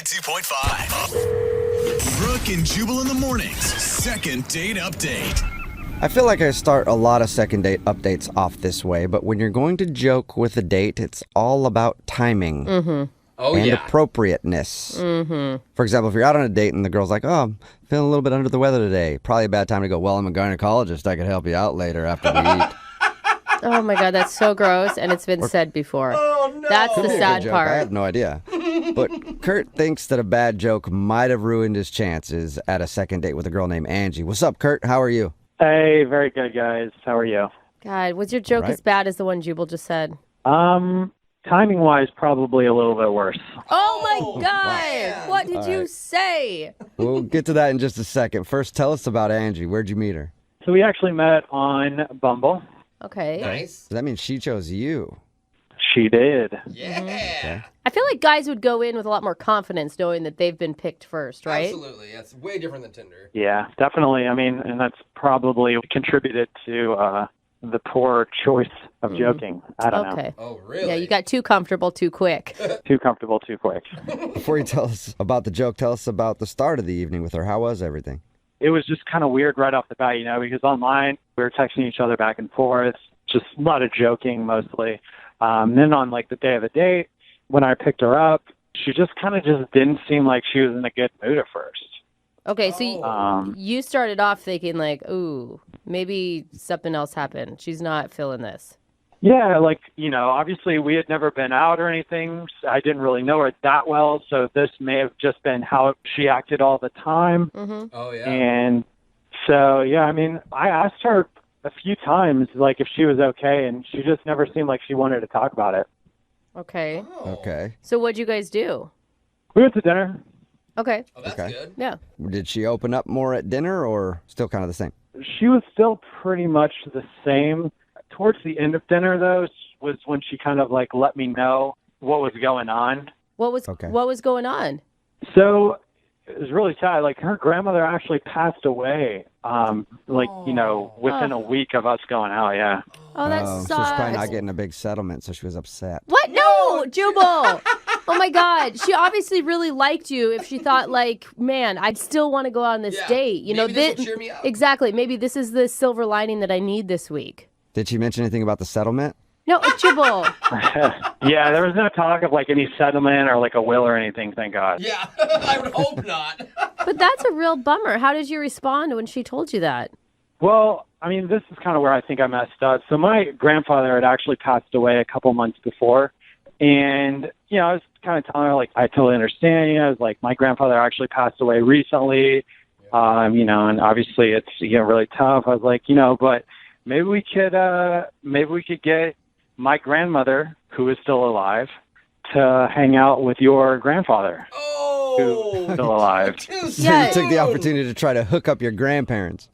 92.5. Brooke and Jubal in the mornings. Second date update. I feel like I start a lot of second date updates off this way, but when you're going to joke with a date, it's all about timing and appropriateness. For example, if you're out on a date and the girl's like, oh, I'm feeling a little bit under the weather today, probably a bad time to go, well, I'm a gynecologist. I could help you out later after we eat. Oh my God, that's so gross, and it's been said before. Oh no, that's the sad part. I have no idea. But Kurt thinks that a bad joke might have ruined his chances at a second date with a girl named Angie. What's up, Kurt? How are you? Hey, very good, guys. How are you? God, was your joke as bad as the one Jubal just said? Timing-wise, probably a little bit worse. Oh my God! Man. What did you say? We'll get to that in just a second. First, tell us about Angie. Where'd you meet her? So we actually met on Bumble. Okay. Nice. That means she chose you. She did. Yeah. Okay. I feel like guys would go in with a lot more confidence knowing that they've been picked first, right? Absolutely. That's way different than Tinder. Yeah, definitely. I mean, and that's probably contributed to the poor choice of joking. I don't know. Okay. Oh, really? Yeah, you got too comfortable too quick. Too comfortable, too quick. Before you tell us about the joke, tell us about the start of the evening with her. How was everything? It was just kind of weird right off the bat, because online we were texting each other back and forth, just a lot of joking mostly. Then on the day of the date, when I picked her up, she just kind of just didn't seem like she was in a good mood at first. Okay, so you started off thinking ooh, maybe something else happened. She's not feeling this. Yeah, obviously we had never been out or anything. I didn't really know her that well, so this may have just been how she acted all the time. Mm-hmm. Oh, yeah. And so, I mean, I asked her a few times, if she was okay, and she just never seemed like she wanted to talk about it. Okay. Oh. Okay. So what'd you guys do? We went to dinner. Okay. Oh, that's Okay. good. Yeah. Did she open up more at dinner or still kind of the same? She was still pretty much the same. Towards the end of dinner, though, was when she kind of let me know what was going on. What was going on? So it was really sad. Her grandmother actually passed away. Within a week of us going out. Yeah. Oh, that So she's sucks. probably not getting a big settlement, so she was upset. What? No, Jubal. Oh my God. She obviously really liked you if she thought man, I'd still want to go on this date. Maybe this will cheer me up. Exactly. Maybe this is the silver lining that I need this week. Did she mention anything about the settlement? No, Jubal. Yeah, there was no talk of any settlement or a will or anything, thank God. Yeah, I would hope not. But that's a real bummer. How did you respond when she told you that? Well, I mean, this is kind of where I think I messed up. So my grandfather had actually passed away a couple months before. And, I was kind of telling her, I totally understand. I was my grandfather actually passed away recently, and obviously it's, really tough. I was but maybe we could get my grandmother, who is still alive, to hang out with your grandfather, who is still alive. So you took the opportunity to try to hook up your grandparents.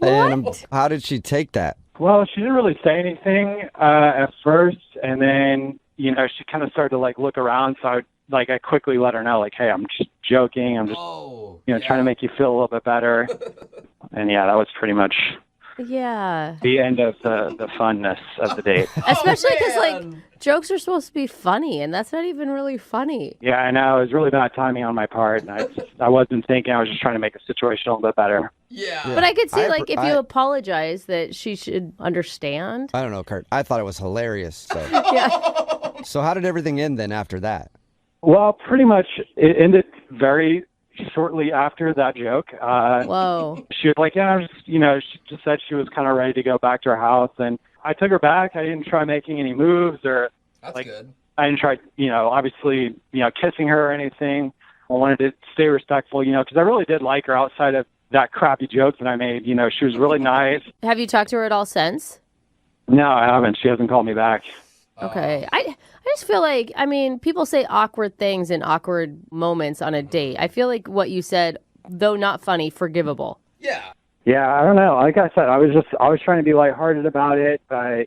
And how did she take that? Well, she didn't really say anything at first, and then she kind of started to look around. So I quickly let her know hey, I'm just joking. I'm just trying to make you feel a little bit better. And that was pretty much the end of the funness of the date. Especially because jokes are supposed to be funny, and that's not even really funny. Yeah, I know. It was really bad timing on my part. And I wasn't thinking. I was just trying to make the situation a little bit better. Yeah. But I could see, if you apologize, that she should understand. I don't know, Kurt. I thought it was hilarious. So. Yeah. So how did everything end then after that? Well, pretty much it ended very shortly after that joke. Whoa. She was she just said she was kind of ready to go back to her house. And I took her back. I didn't try making any moves or That's good. I didn't try, obviously, kissing her or anything. I wanted to stay respectful, because I really did like her outside of that crappy joke that I made. She was really nice. Have you talked to her at all since? No, I haven't. She hasn't called me back. Okay. I just feel people say awkward things in awkward moments on a date. I feel like what you said, though not funny, forgivable. Yeah. Yeah, I don't know. Like I said, I was trying to be lighthearted about it, but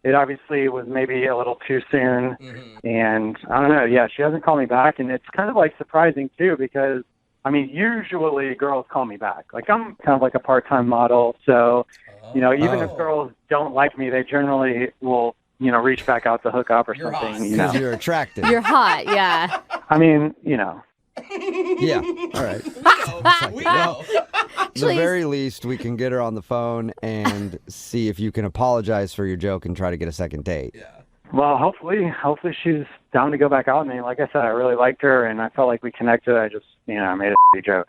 it obviously was maybe a little too soon. Mm-hmm. And I don't know. Yeah, she hasn't called me back, and it's kind of surprising too, because usually girls call me back. I'm kind of a part-time model, so even if girls don't like me, they generally will reach back out to hook up or You're something. hot. Because you're attractive. You're hot, yeah. I mean, you know. Yeah. All right. We know. At the very least, we can get her on the phone and see if you can apologize for your joke and try to get a second date. Yeah. Well, hopefully she's down to go back out with me. Like I said, I really liked her, and I felt like we connected. I just, I made a joke.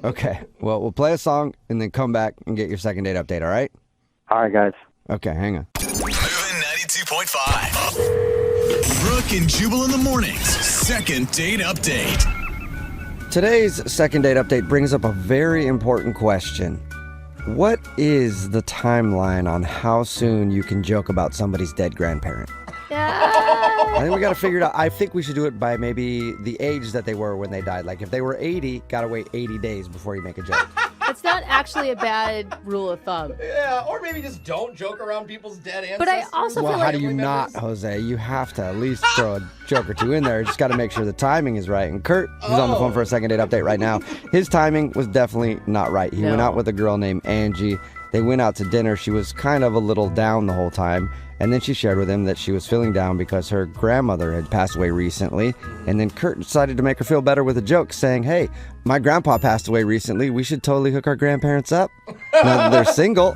Okay. Well, we'll play a song and then come back and get your second date update, all right? All right, guys. Okay, hang on. Moving 92.5. Brooke and Jubal in the mornings. Second date update. Today's second date update brings up a very important question. What is the timeline on how soon you can joke about somebody's dead grandparent? I think we got to figure it out. I think we should do it by maybe the age that they were when they died. Like if they were 80, got to wait 80 days before you make a joke. It's not actually a bad rule of thumb. Yeah, or maybe just don't joke around people's dead ancestors. But I also Well, feel how like do you family not, members. Jose? You have to at least throw a joke or two in there. Just got to make sure the timing is right. And Kurt, who's on the phone for a second date update right now, his timing was definitely not right. He went No. out with a girl named Angie. They went out to dinner. She was kind of a little down the whole time. And then she shared with him that she was feeling down because her grandmother had passed away recently. And then Kurt decided to make her feel better with a joke, saying, hey, my grandpa passed away recently. We should totally hook our grandparents up. Now that they're single.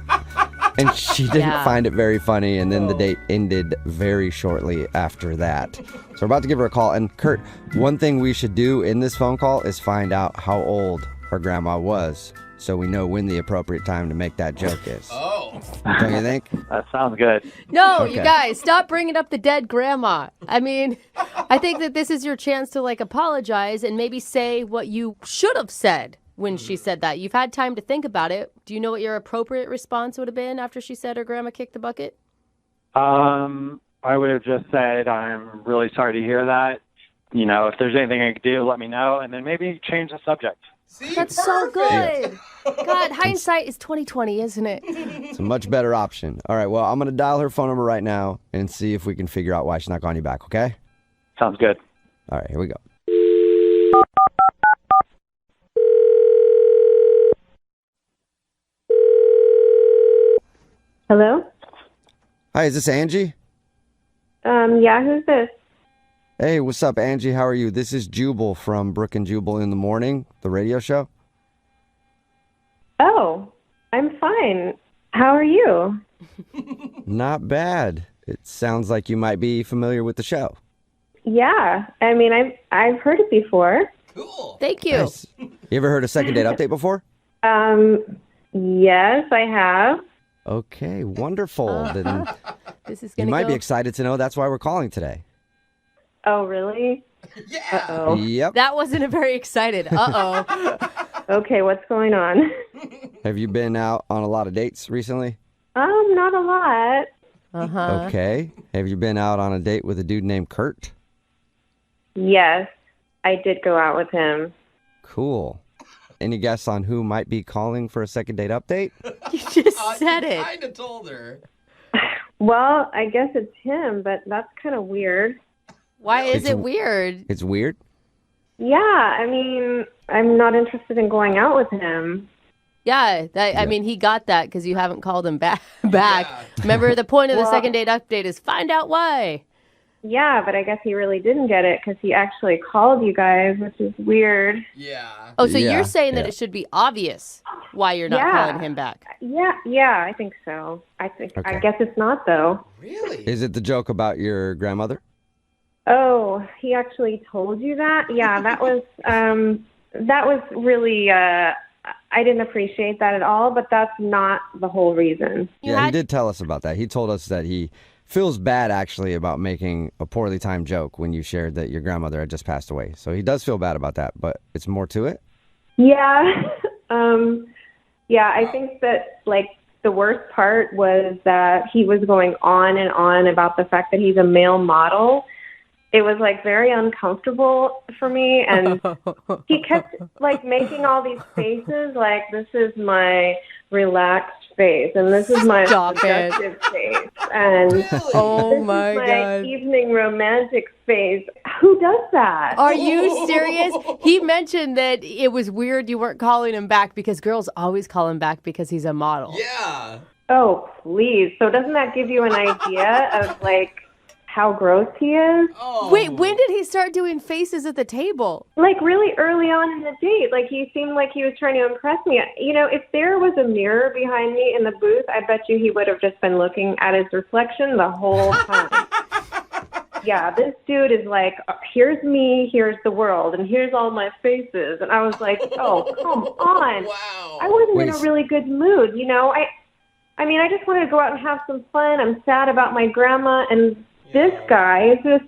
And she didn't find it very funny. And then the date ended very shortly after that. So we're about to give her a call. And Kurt, one thing we should do in this phone call is find out how old her grandma was, so we know when the appropriate time to make that joke is. Oh. Don't you think? That sounds good. No, Okay. you guys, stop bringing up the dead grandma. I mean, I think that this is your chance to apologize and maybe say what you should have said when she said that. You've had time to think about it. Do you know what your appropriate response would have been after she said her grandma kicked the bucket? I would have just said, I'm really sorry to hear that. If there's anything I could do, let me know, and then maybe change the subject. See, That's perfect. so good. God, hindsight is 20/20, isn't it? It's a much better option. All right, well, I'm going to dial her phone number right now and see if we can figure out why she's not calling you back, okay? Sounds good. All right, here we go. Hello? Hi, is this Angie? Yeah, who's this? Hey, what's up, Angie? How are you? This is Jubal from Brooke and Jubal in the Morning, the radio show. Oh, I'm fine. How are you? Not bad. It sounds like you might be familiar with the show. Yeah, I mean, I've heard it before. Cool. Thank you. Nice. You ever heard a second date update before? Yes, I have. Okay, wonderful. Then This is you going to might go. be excited to know that's why we're calling today. Oh, really? Yeah. Oh, Yep. That wasn't a very excited. Uh-oh. okay. What's going on? Have you been out on a lot of dates recently? Not a lot. Uh-huh. Okay. Have you been out on a date with a dude named Kurt? Yes, I did go out with him. Cool. Any guess on who might be calling for a second date update? You just said You it. kind of told her. Well, I guess it's him, but that's kind of weird. Why is It's- it weird? It's weird. Yeah, I mean, I'm not interested in going out with him. Yeah, I mean, he got that because you haven't called him back. Remember, the point of the Well- second date update is find out why. Yeah, but I guess he really didn't get it because he actually called you guys, which is weird. Yeah. Oh, so Yeah, you're saying that yeah. it should be obvious why you're not Yeah. calling him back. Yeah, I think so. I Okay. guess it's not though. Really? Is it the joke about your grandmother? Oh, he actually told you that? Yeah, that was really I didn't appreciate that at all, but that's not the whole reason. You Yeah, he had- did tell us about that. He told us that he feels bad actually about making a poorly timed joke when you shared that your grandmother had just passed away. So he does feel bad about that, but it's more to it. Yeah. Yeah, I think that the worst part was that he was going on and on about the fact that he's a male model. It was very uncomfortable for me, and he kept making all these faces this is my relaxed face and this is my Stop it. productive face and Oh this my is my God. evening romantic face. Who does that? Are you serious? He mentioned that it was weird you weren't calling him back because girls always call him back because he's a model. Yeah. Oh, please. So doesn't that give you an idea of how gross he is. Oh. Wait, when did he start doing faces at the table? Like really early on in the date, like he seemed like he was trying to impress me. You know, if there was a mirror behind me in the booth, I bet you he would have just been looking at his reflection the whole time. Yeah, this dude is like, here's me, here's the world, and here's all my faces. And I was like, oh, come on. Wow. I wasn't in a really good mood, you know. I mean, I just wanted to go out and have some fun. I'm sad about my grandma, and this guy is just,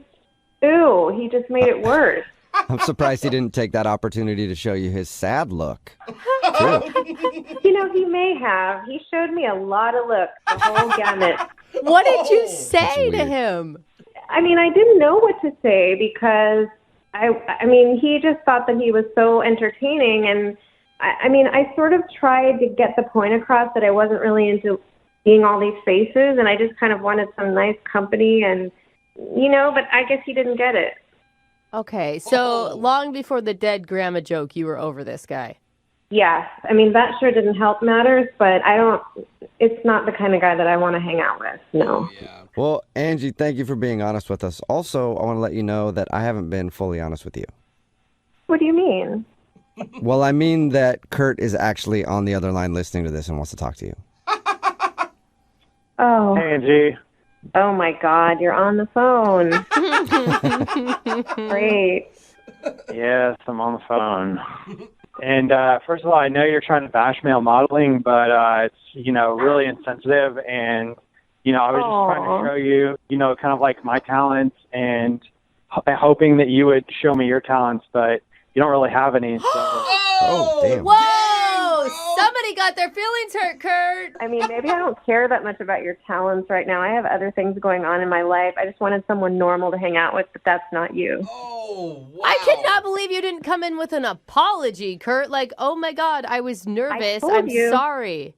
ew, he just made it worse. I'm surprised he didn't take that opportunity to show you his sad look. You know, he may have. He showed me a lot of looks, the whole gamut. What did you say to him? I mean, I didn't know what to say because, I mean, he just thought that he was so entertaining. And, I mean, I sort of tried to get the point across that I wasn't really into seeing all these faces. And I just kind of wanted some nice company and, you know, but I guess he didn't get it. Okay, so long before the dead grandma joke, you were over this guy. Yes. I mean, that sure didn't help matters, but it's not the kind of guy that I want to hang out with. No. Yeah. Well, Angie, thank you for being honest with us. Also, I want to let you know that I haven't been fully honest with you. What do you mean? Well, I mean that Kurt is actually on the other line listening to this and wants to talk to you. Oh. Hey, Angie. Oh my God, you're on the phone. Great. Yes, I'm on the phone. And first of all, I know you're trying to bash male modeling, but it's, you know, really insensitive. And, you know, I was just trying to show you, you know, kind of like my talents and hoping that you would show me your talents, but you don't really have any. So. Oh, damn. Whoa! Somebody got their feelings hurt, Kurt. I mean, maybe I don't care that much about your talents right now. I have other things going on in my life. I just wanted someone normal to hang out with, but that's not you. Oh, wow. I cannot believe you didn't come in with an apology, Kurt. Like, oh my God, I was nervous. told I'm you. sorry.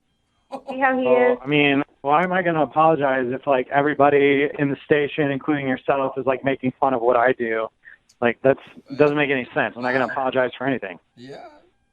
See how he is? I mean, why am I going to apologize if, like, everybody in the station, including yourself, is, like, making fun of what I do? Like, doesn't make any sense. I'm not going to apologize for anything. Yeah.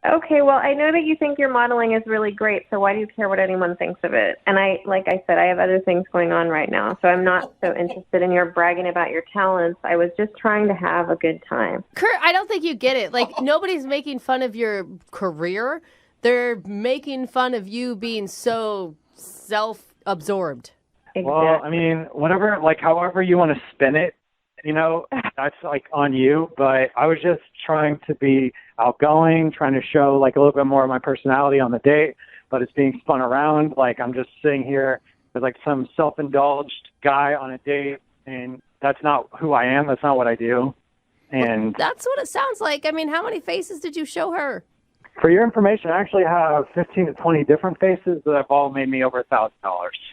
Okay, well, I know that you think your modeling is really great, so why do you care what anyone thinks of it? And like I said, I have other things going on right now, so I'm not so interested in your bragging about your talents. I was just trying to have a good time. Kurt, I don't think you get it. Like, nobody's making fun of your career. They're making fun of you being so self-absorbed. Exactly. Well, I mean, whatever, like, however you want to spin it, you know, that's, like, on you. But I was just trying to be outgoing, trying to show, like, a little bit more of my personality on the date, but it's being spun around. Like, I'm just sitting here with, like, some self-indulged guy on a date, and that's not who I am. That's not what I do. And That's what it sounds like. I mean, how many faces did you show her? for your information, I actually have 15 to 20 different faces that have all made me over $1,000.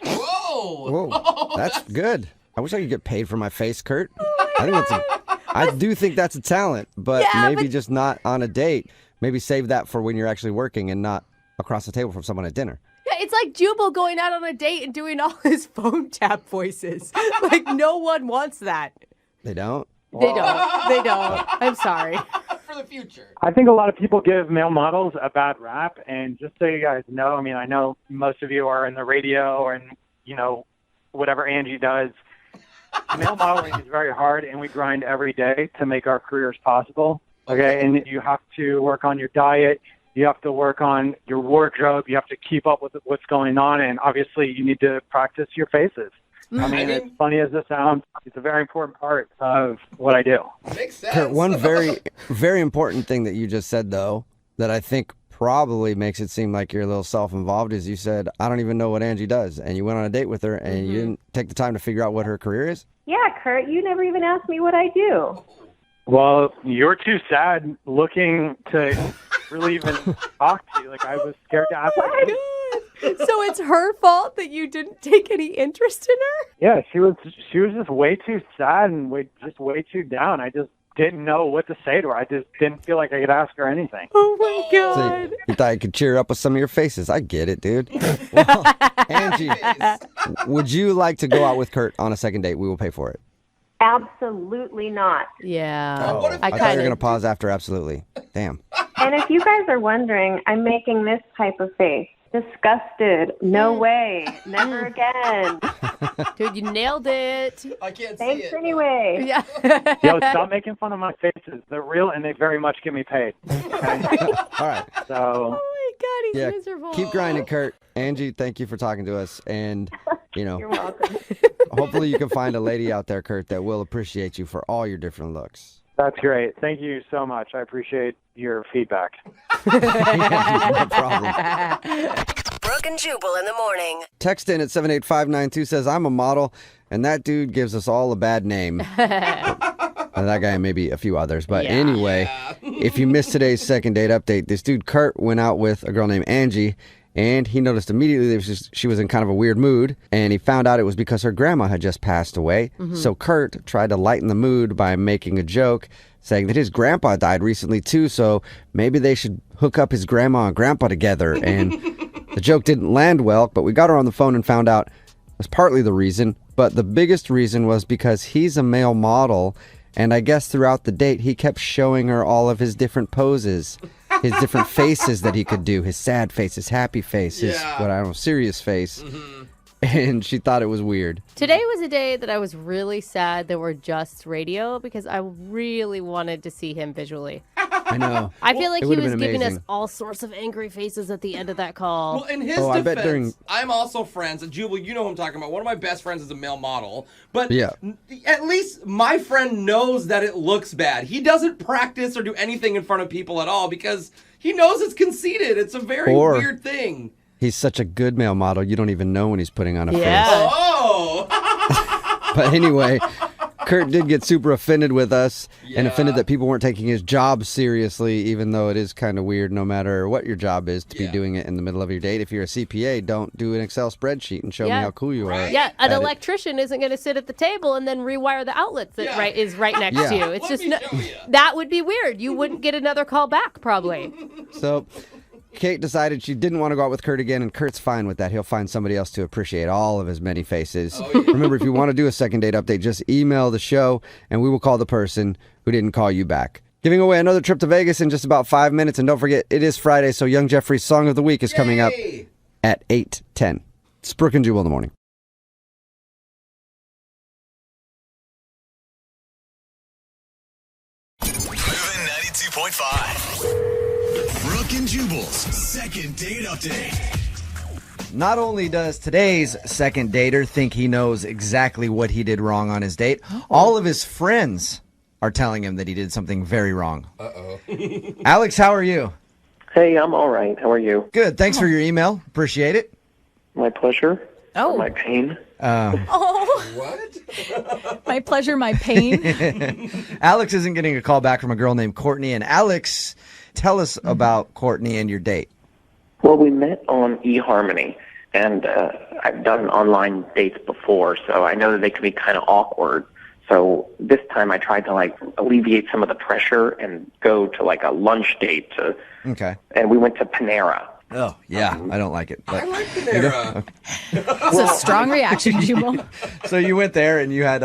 Whoa. Whoa, that's good. I wish I could get paid for my face, Kurt. I do think that's a talent, but Yeah, maybe but- just not on a date. Maybe save that for when you're actually working and not across the table from someone at dinner. Yeah, it's like Jubal going out on a date and doing all his phone tap voices. Like, no one wants that. They don't? They don't. They don't. I'm sorry. For the future. I think a lot of people give male models a bad rap, and just so you guys know, I mean, I know most of you are in the radio or in, you know, whatever Angie does. Male modeling is very hard, and we grind every day to make our careers possible, okay? And you have to work on your diet. You have to work on your wardrobe. You have to keep up with what's going on, and obviously you need to practice your faces. I mean, as funny as this sounds, it's a very important part of what I do. Makes sense. Kurt, one very, very important thing that you just said, though, that I think probably makes it seem like you're a little self-involved is you said, I don't even know what Angie does. And you went on a date with her and you didn't take the time to figure out what her career is? Yeah, Kurt, you never even asked me what I do. Well, you're too sad looking to really even talk to you. Like, I was scared to ask. So it's her fault that you didn't take any interest in her? Yeah, she was just way too sad and way too down. I just didn't know what to say to her. I just didn't feel like I could ask her anything. Oh my God. So you thought I could cheer up with some of your faces. I get it, dude. Well, Angie, would you like to go out with Kurt on a second date? We will pay for it. Absolutely not. Yeah. What if I thought you were going to pause after absolutely. Damn. And if you guys are wondering, I'm making this type of face. Disgusted. No way. Never again. Dude, you nailed it. I can't see Thanks it. anyway. Yeah. Yo, stop making fun of my faces. They're real, and they very much get me paid. Okay? All right. So, Oh my God, he's Yeah. miserable. Keep grinding, Kurt. Angie, thank you for talking to us. And, You're welcome. hopefully you can find a lady out there, Kurt, that will appreciate you for all your different looks. that's great. Thank you so much. I appreciate your feedback. No problem. Brooke and Jubal in the morning. Text in at 78592 says, I'm a model, and that dude gives us all a bad name. And that guy and maybe a few others. But anyway, if you missed today's second date update, this dude Kurt went out with a girl named Angie, and he noticed immediately that she was in kind of a weird mood, and he found out it was because her grandma had just passed away. So Kurt tried to lighten the mood by making a joke, saying that his grandpa died recently too, so maybe they should hook up his grandma and grandpa together. And the joke didn't land well, but we got her on the phone and found out it was partly the reason, but the biggest reason was because he's a male model, and I guess throughout the date he kept showing her all of his different poses, his different faces that he could do, his sad face, his happy face, his serious face. And she thought it was weird. Today was a day that I was really sad that we're just radio because I really wanted to see him visually. I know. I feel like It he would've was been giving us amazing. all sorts of angry faces at the end of that call. Well, in his I defense, bet during- I'm also friends. And Jubal, you know who I'm talking about. One of my best friends is a male model. But Yeah. at least my friend knows that it looks bad. He doesn't practice or do anything in front of people at all because he knows it's conceited. It's a very weird thing. He's such a good male model, you don't even know when he's putting on a Yeah. face. Oh! But anyway, Kurt did get super offended with us and offended that people weren't taking his job seriously, even though it is kind of weird no matter what your job is to be doing it in the middle of your date. If you're a CPA, don't do an Excel spreadsheet and show me how cool you are. Yeah, an at it. electrician isn't going to sit at the table and then rewire the outlets that is right next Yeah. to you. It's Let just me show ya. that would be weird. You wouldn't get another call back probably. So Kate decided she didn't want to go out with Kurt again, and Kurt's fine with that. He'll find somebody else to appreciate all of his many faces. Remember, if you want to do a second date update, just email the show, and we will call the person who didn't call you back. Giving away another trip to Vegas in just about 5 minutes, and don't forget, it is Friday, so Young Jeffrey's Song of the Week is coming up at 8:10. It's Brooke and Jubal in the morning. Moving 92.5. Brooke and Jubal's second date update. Not only does today's second dater think he knows exactly what he did wrong on his date, all of his friends are telling him that he did something very wrong. Alex, how are you? Hey, I'm all right. How are you? Good. Thanks for your email. Appreciate it. My pleasure. Oh. My pain. What? My pleasure, my pain. Alex isn't getting a call back from a girl named Courtney. And Alex, tell us about Courtney and your date. Well, we met on eHarmony, and I've done online dates before, so I know that they can be kind of awkward. So this time I tried to alleviate some of the pressure and go to a lunch date. Okay. And we went to Panera. Oh, yeah. I don't like it. But I like Panera. It's a strong reaction, Jubal. So you went there and you had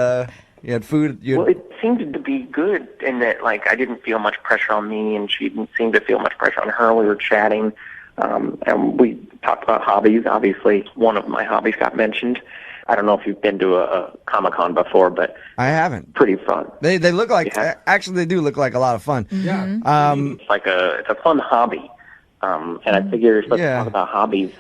food. Well, it seemed to be good in that I didn't feel much pressure on me, and she didn't seem to feel much pressure on her. We were chatting, and we talked about hobbies. Obviously, one of my hobbies got mentioned. I don't know if you've been to a Comic-Con before, but I haven't. pretty fun. They look like actually they do look like a lot of fun. Yeah. It's it's a fun hobby, and I figure you're supposed to talk about hobbies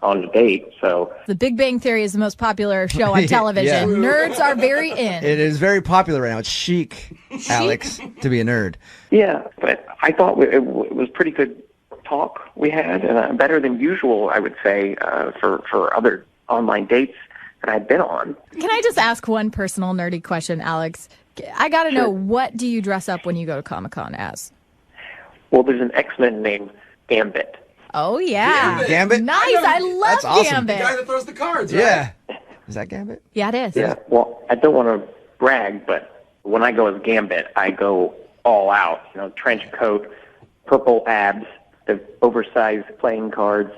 on the date. So The Big Bang Theory is the most popular show on television. Yeah. Nerds are very in. It is very popular right now. It's chic, Alex, to be a nerd. yeah, but I thought it was pretty good talk we had, and better than usual, I would say, for other online dates that I'd been on. Can I just ask one personal nerdy question, Alex? I got to know, what do you dress up when you go to Comic-Con as? Well, there's an X-Men named Gambit. Oh, yeah. Gambit? Nice. I love That's awesome. Gambit. The guy that throws the cards, right? Yeah. Is that Gambit? Yeah, it is. Yeah, well, I don't want to brag, but when I go as Gambit, I go all out. Trench coat, purple abs, the oversized playing cards,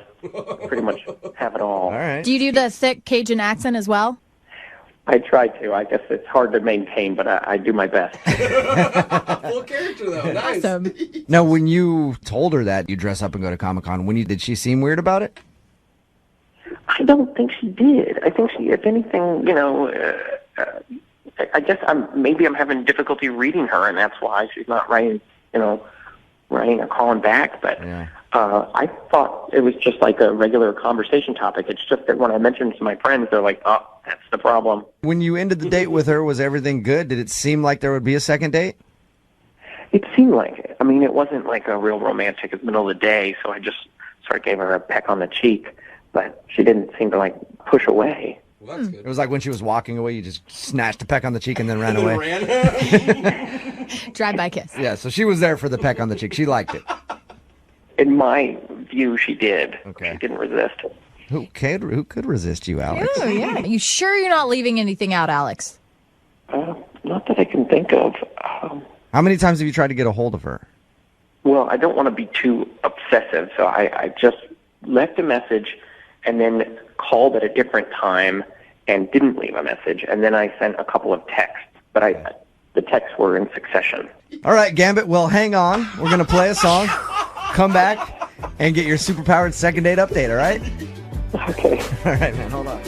pretty much have it all. All right. Do you do the thick Cajun accent as well? I try to. I guess it's hard to maintain, but I do my best. Full character, though. Nice. Awesome. Now, when you told her that you dress up and go to Comic-Con, did she seem weird about it? actually don't think she did. I think she, if anything, I guess maybe I'm having difficulty reading her, and that's why she's not writing or calling back. But I thought it was just like a regular conversation topic. It's just that when I mentioned it to my friends, they're like, "Oh, that's the problem." When you ended the date with her, was everything good? Did it seem like there would be a second date? It seemed like it. I mean, it wasn't like a real romantic. It's the middle of the day, so I just sort of gave her a peck on the cheek, but she didn't seem to like push away. Well, that's good. It was like when she was walking away, you just snatched a peck on the cheek and then ran away. Drive-by kiss. Yeah, so she was there for the peck on the cheek. She liked it. In my view, she did. Okay. She didn't resist. Who could resist you, Alex? Oh, yeah. You sure you're not leaving anything out, Alex? Not that I can think of. How many times have you tried to get a hold of her? Well, I don't want to be too obsessive, so I just left a message and then called at a different time and didn't leave a message, and then I sent a couple of texts, but the texts were in succession. All right, Gambit, well, hang on. We're going to play a song, come back, and get your superpowered second date update, all right? Okay. All right, man, hold on.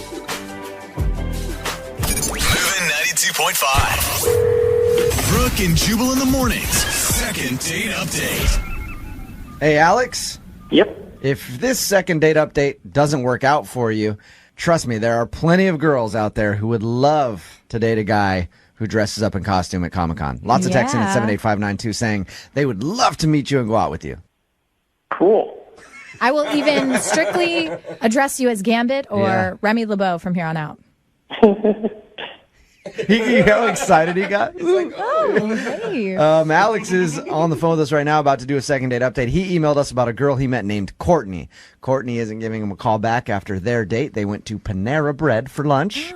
Moving 92.5. Brooke and Jubal in the mornings. Second date update. Hey, Alex? Yep. If this second date update doesn't work out for you, trust me, there are plenty of girls out there who would love to date a guy who dresses up in costume at Comic-Con. Lots of texts in at 78592 saying they would love to meet you and go out with you. Cool. I will even strictly address you as Gambit or Remy LeBeau from here on out. How excited he got. Oh, hey. Alex is on the phone with us right now about to do a second date update. He emailed us about a girl he met named Courtney. Courtney isn't giving him a call back after their date. They went to Panera Bread for lunch.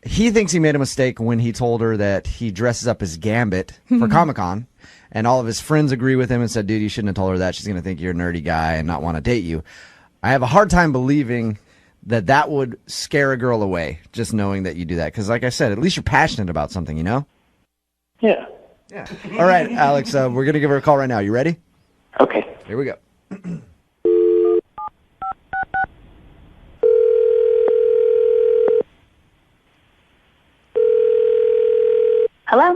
He thinks he made a mistake when he told her that he dresses up as Gambit for Comic-Con. And all of his friends agree with him and said, dude, you shouldn't have told her that. She's going to think you're a nerdy guy and not want to date you. I have a hard time believing that would scare a girl away, just knowing that you do that. Because like I said, at least you're passionate about something, you know? Yeah. Yeah. All right, Alex, we're going to give her a call right now. You ready? Okay. Here we go. Hello?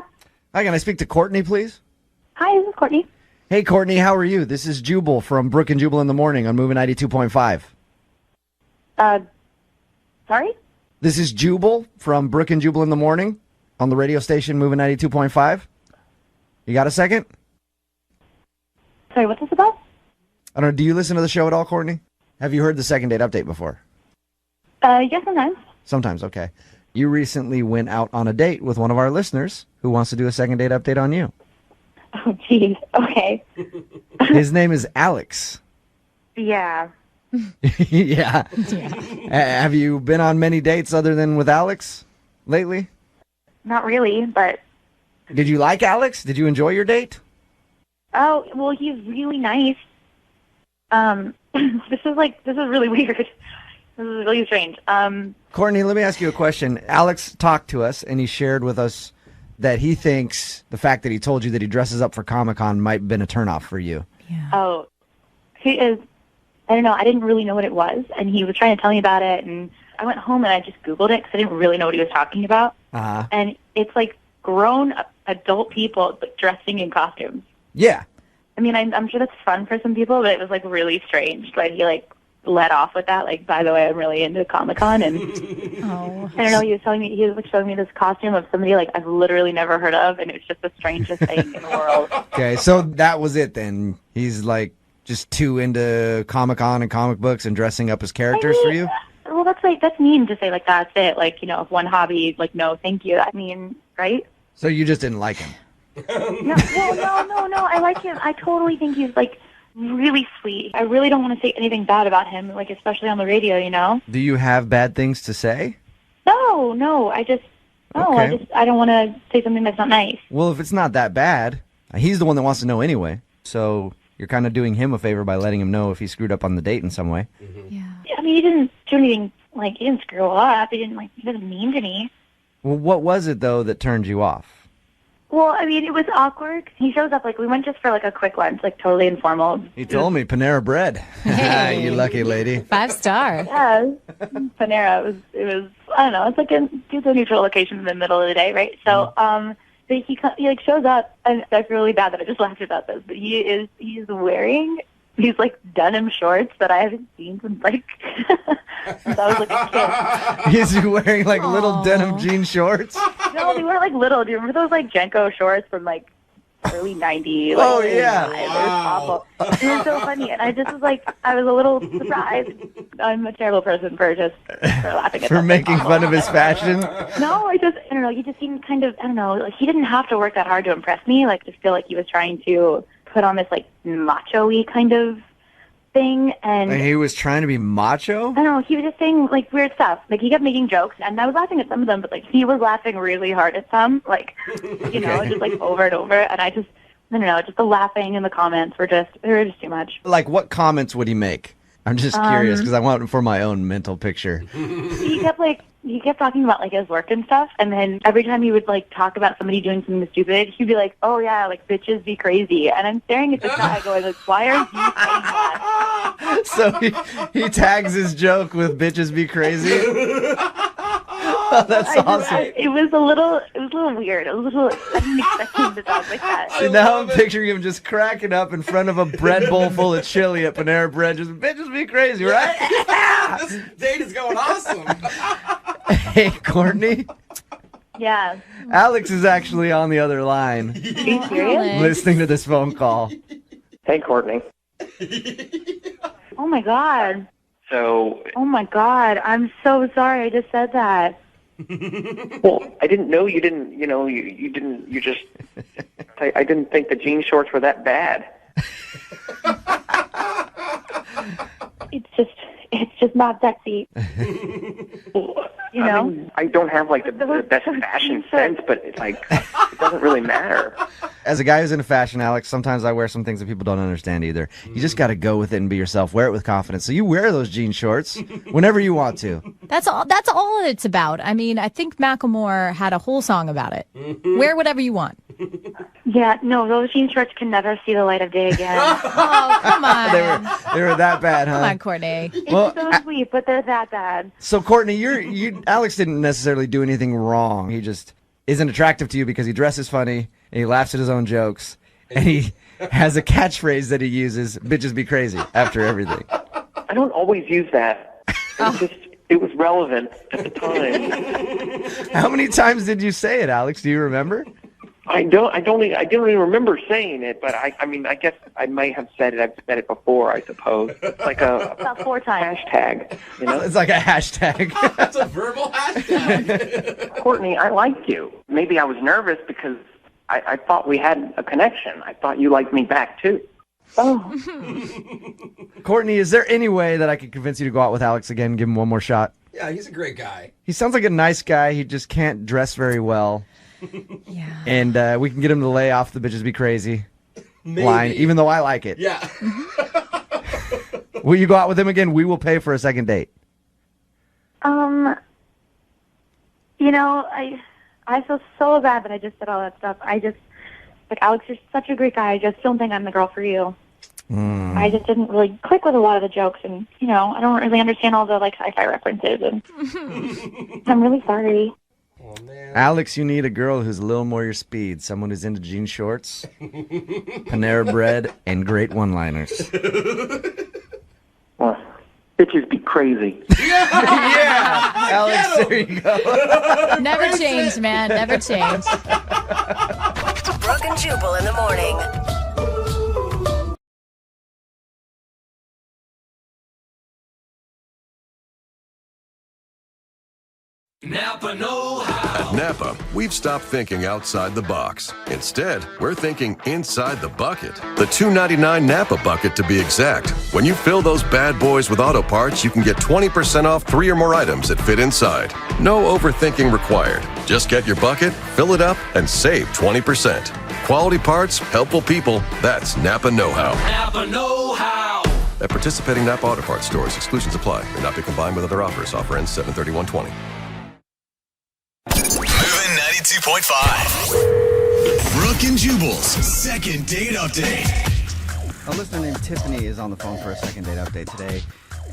Hi, can I speak to Courtney, please? Hi, this is Courtney. Hey, Courtney, how are you? This is Jubal from Brooke and Jubal in the Morning on Moving 92.5. Sorry? This is Jubal from Brooke and Jubal in the Morning on the radio station Moving 92.5. You got a second? Sorry, what's this about? I don't know. Do you listen to the show at all, Courtney? Have you heard the second date update before? Yes, sometimes. Sometimes, okay. You recently went out on a date with one of our listeners who wants to do a second date update on you. Oh, geez. Okay. His name is Alex. Yeah. Yeah. Have you been on many dates other than with Alex lately? Not really, but... Did you like Alex? Did you enjoy your date? Oh, well, he's really nice. This is really weird. This is really strange. Courtney, let me ask you a question. Alex talked to us, and he shared with us that he thinks the fact that he told you that he dresses up for Comic-Con might have been a turnoff for you. Yeah. Oh, he is... I don't know. I didn't really know what it was, and he was trying to tell me about it, and I went home and I just Googled it because I didn't really know what he was talking about. Uh-huh. And it's like grown adult people dressing in costumes. Yeah. I mean, I'm sure that's fun for some people, but it was like really strange. Like he let off with that. Like, by the way, I'm really into Comic-Con, and Oh. I don't know. He was showing me this costume of somebody like I've literally never heard of, and it's just the strangest thing in the world. Okay, so that was it then. He's like just too into Comic-Con and comic books and dressing up as characters for you? Well, that's mean to say like that's it. Like, you know, if one hobby, like, no, thank you. I mean, right? So you just didn't like him? No. I like him. I totally think he's like really sweet. I really don't want to say anything bad about him, like especially on the radio, you know? Do you have bad things to say? No. I don't want to say something that's not nice. Well, if it's not that bad, he's the one that wants to know anyway. So you're kind of doing him a favor by letting him know if he screwed up on the date in some way. Mm-hmm. Yeah. I mean, he didn't do anything, like, he didn't screw up. He wasn't mean to me. Well, what was it, though, that turned you off? Well, I mean, it was awkward. He shows up, like, we went just for, like, a quick lunch, like, totally informal. He told me Panera Bread. Hey. You lucky lady. 5-star. Yeah, Panera. It was, I don't know, it's like a neutral location in the middle of the day, right? So, but he like, shows up, and I feel really bad that I just laughed about this, but he's wearing these, like, denim shorts that I haven't seen since, like, since I was, like, a kid. He's wearing, like, little denim jean shorts? No, they weren't, like, little. Do you remember those, like, Jenko shorts from, like, early 90s? Like, Oh, yeah. It was awful. It was so funny, and I just was, like, I was a little surprised. I'm a terrible person for laughing at For making fun of his fashion? No, I don't know, he just seemed kind of, I don't know, like, he didn't have to work that hard to impress me. Like, just feel like he was trying to put on this, like, macho-y kind of thing, and He was trying to be macho? I don't know, he was just saying, like, weird stuff. Like, he kept making jokes, and I was laughing at some of them, but, like, he was laughing really hard at some, like, you know, just, like, over and over, and I don't know, just the laughing and the comments they were just too much. Like, what comments would he make? I'm just curious, because I want it for my own mental picture. He kept talking about, like, his work and stuff, and then every time he would, like, talk about somebody doing something stupid, he'd be like, oh, yeah, like, bitches be crazy. And I'm staring at this guy going, like, why are you saying that? So he tags his joke with bitches be crazy? Oh, that's awesome. It was a little weird. I didn't expect him to talk like that. See, now I'm picturing him just cracking up in front of a bread bowl full of chili at Panera Bread. Just, bitches be crazy, right? This date is going awesome. Hey, Courtney. Yeah. Alex is actually on the other line. Are you serious? Listening to this phone call. Hey, Courtney. Oh, my God. So, Oh, my God. I'm so sorry I just said that. well, I didn't know you didn't, you just, I didn't think the jean shorts were that bad. It's just not sexy. You know? I mean, I don't have, like, the best fashion sense, but it doesn't really matter. As a guy who's into fashion, Alex, sometimes I wear some things that people don't understand either. You just got to go with it and be yourself. Wear it with confidence. So you wear those jean shorts whenever you want to. That's all it's about. I mean, I think Macklemore had a whole song about it. Wear whatever you want. Yeah, no, those jean shorts can never see the light of day again. Oh, come on. They were that bad, huh? Come on, Courtney. It's so sweet, but they're that bad. So, Courtney, Alex didn't necessarily do anything wrong. He just isn't attractive to you because he dresses funny, and he laughs at his own jokes, and he has a catchphrase that he uses, bitches be crazy, after everything. I don't always use that. It was relevant at the time. How many times did you say it, Alex? Do you remember? I don't even remember saying it, but I mean, I guess I might have said it. I've said it before, I suppose. It's like About 4 times. hashtag, you know? It's like a hashtag. That's a verbal hashtag. Courtney, I liked you. Maybe I was nervous because I thought we had a connection. I thought you liked me back, too. Oh. Courtney, is there any way that I could convince you to go out with Alex again, give him one more shot? Yeah, he's a great guy. He sounds like a nice guy. He just can't dress very well. Yeah. And we can get him to lay off the bitches be crazy line, even though I like it. Yeah. Will you go out with him again? We will pay for a second date. You know, I feel so bad that I just said all that stuff. Alex, you're such a great guy. I just don't think I'm the girl for you. I just didn't really click with a lot of the jokes, and, you know, I don't really understand all the, like, sci-fi references, and I'm really sorry. Oh, man. Alex, you need a girl who's a little more your speed. Someone who's into jean shorts, Panera Bread, and great one-liners. Well, bitches be crazy. Yeah! Alex, there you go. Never change, man. Never change. Brooke and Jubal in the morning. Napa know-how. At Napa, we've stopped thinking outside the box. Instead, we're thinking inside the bucket. The $2.99 Napa bucket, to be exact. When you fill those bad boys with auto parts, you can get 20% off 3 or more items that fit inside. No overthinking required. Just get your bucket, fill it up, and save 20%. Quality parts, helpful people. That's Napa know-how. Napa know-how. At participating Napa Auto Parts stores, exclusions apply. May not be combined with other offers. Offer ends 7/31/20. Moving 92.5. and Jubal's second date update. A listener named Tiffany is on the phone for a second date update today,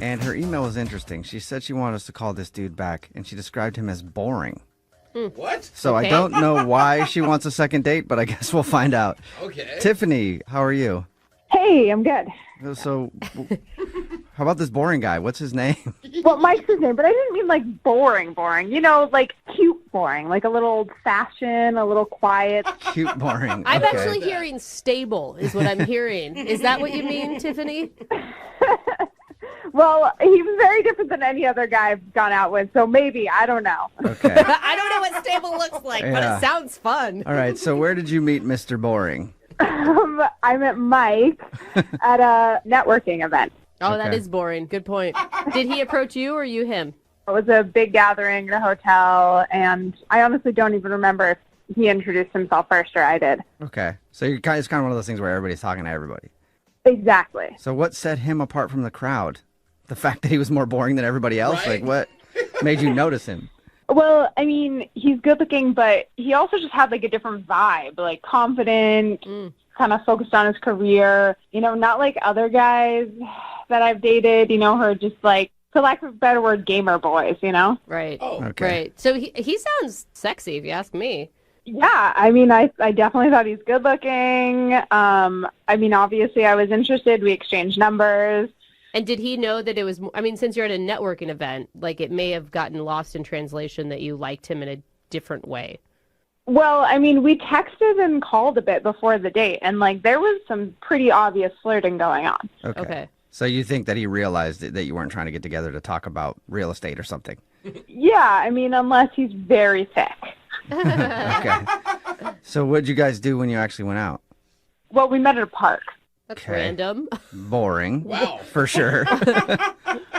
and her email was interesting. She said she wanted us to call this dude back, and she described him as boring. What? So I don't know why she wants a second date, but I guess we'll find out. Okay. Tiffany, how are you? Hey, I'm good. So, how about this boring guy? What's his name? Well, Mike's his name, but I didn't mean like boring. You know, like cute boring, like a little old-fashioned, a little quiet. Cute boring. I'm Okay. actually hearing stable is what I'm hearing. Is that what you mean, Tiffany? Well, he was very different than any other guy I've gone out with, so maybe, I don't know. Okay. I don't know what stable looks like, but Yeah. it sounds fun. All right, so where did you meet Mr. Boring? I met Mike at a networking event. Oh, that Okay. is boring. Good point. Did he approach you or you him? It was a big gathering in a hotel, and I honestly don't even remember if he introduced himself first or I did. Okay. So it's kind of one of those things where everybody's talking to everybody. Exactly. So what set him apart from the crowd? The fact that he was more boring than everybody else? Right. Like, what made you notice him? Well, I mean, he's good looking, but he also just had like a different vibe, like confident, kind of focused on his career, you know, not like other guys that I've dated, you know, who are just like, for lack of a better word, gamer boys, you know? Right. Oh, okay. Right. So he sounds sexy, if you ask me. Yeah, I mean, I definitely thought he's good looking. I mean, obviously I was interested. We exchanged numbers. And did he know that it was, I mean, since you're at a networking event, like it may have gotten lost in translation that you liked him in a different way. Well, I mean, we texted and called a bit before the date, and like there was some pretty obvious flirting going on. Okay. So you think that he realized that you weren't trying to get together to talk about real estate or something? Yeah, I mean, unless he's very thick. Okay. So what'd you guys do when you actually went out? Well, we met at a park. That's Okay. random. Boring. Wow. For sure.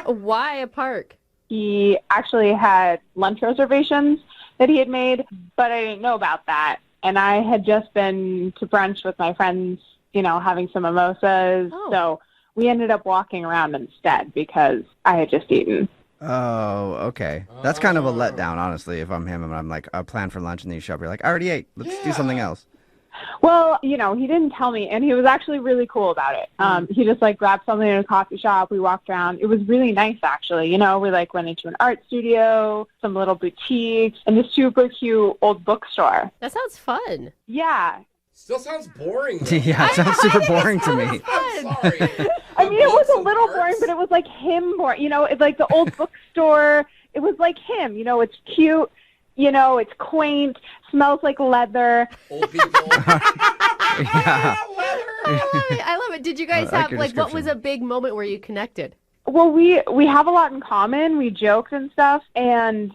Why a park? He actually had lunch reservations that he had made, but I didn't know about that. And I had just been to brunch with my friends, you know, having some mimosas. Oh. So we ended up walking around instead because I had just eaten. Oh, okay. That's kind of a letdown, honestly, if I'm him and I'm like, I plan for lunch and then you show up, you're like, I already ate. Let's do something else. Well, you know, he didn't tell me, and he was actually really cool about it. He just like grabbed something in a coffee shop. We walked around. It was really nice, actually. You know, we like went into an art studio, some little boutiques, and this super cute old bookstore. That sounds fun. Yeah. Still sounds boring. though. Yeah, it sounds super boring to me. I'm sorry. I mean, it was a Some little parts. boring, but it was like him boring. You know, it's like the old bookstore. It was like him. You know, it's cute. You know, it's quaint. Smells like leather. Old people. Yeah. I love it. Did you guys I like have, your like, what was description. a big moment where you connected? Well, we have a lot in common. We joked and stuff, and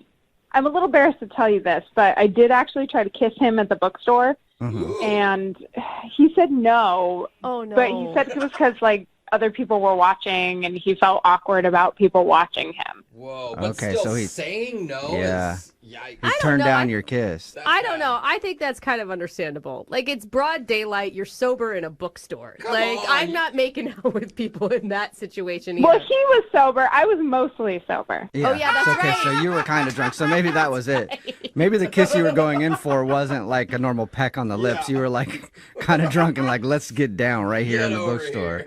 I'm a little embarrassed to tell you this, but I did actually try to kiss him at the bookstore, and he said no. Oh, no. But he said it was because, like, other people were watching, and he felt awkward about people watching him. Whoa, but Okay, still so he- saying no Yeah. is... Yikes. He turned know. down your kiss. I don't know. I think that's kind of understandable. Like, it's broad daylight. You're sober in a bookstore. Come like, on. I'm not making out with people in that situation either. Well, he was sober. I was mostly sober. Oh, yeah, that's okay, right. so you were kind of drunk. So maybe that was it. Maybe the kiss you were going in for wasn't like a normal peck on the lips. You were like kind of drunk and like, let's get down right here in the over bookstore.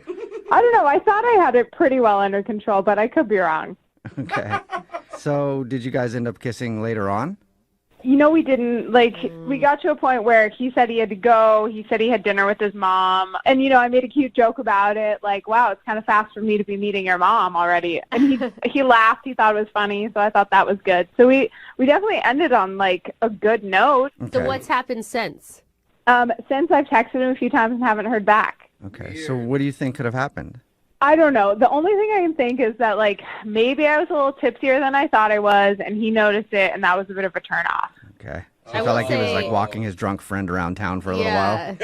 I don't know. I thought I had it pretty well under control, but I could be wrong. Okay. So did you guys end up kissing later on? You know, we didn't. Like, we got to a point where he said he had to go. He said he had dinner with his mom. And, you know, I made a cute joke about it. Like, wow, it's kind of fast for me to be meeting your mom already. And he laughed. He thought it was funny. So I thought that was good. So we definitely ended on, like, a good note. So what's happened since? Since I've texted him a few times and haven't heard back. Okay. So what do you think could have happened? I don't know. The only thing I can think is that, like, maybe I was a little tipsier than I thought I was, and he noticed it, and that was a bit of a turnoff. Okay. So I I will felt like he was say- like walking his drunk friend around town for a little while.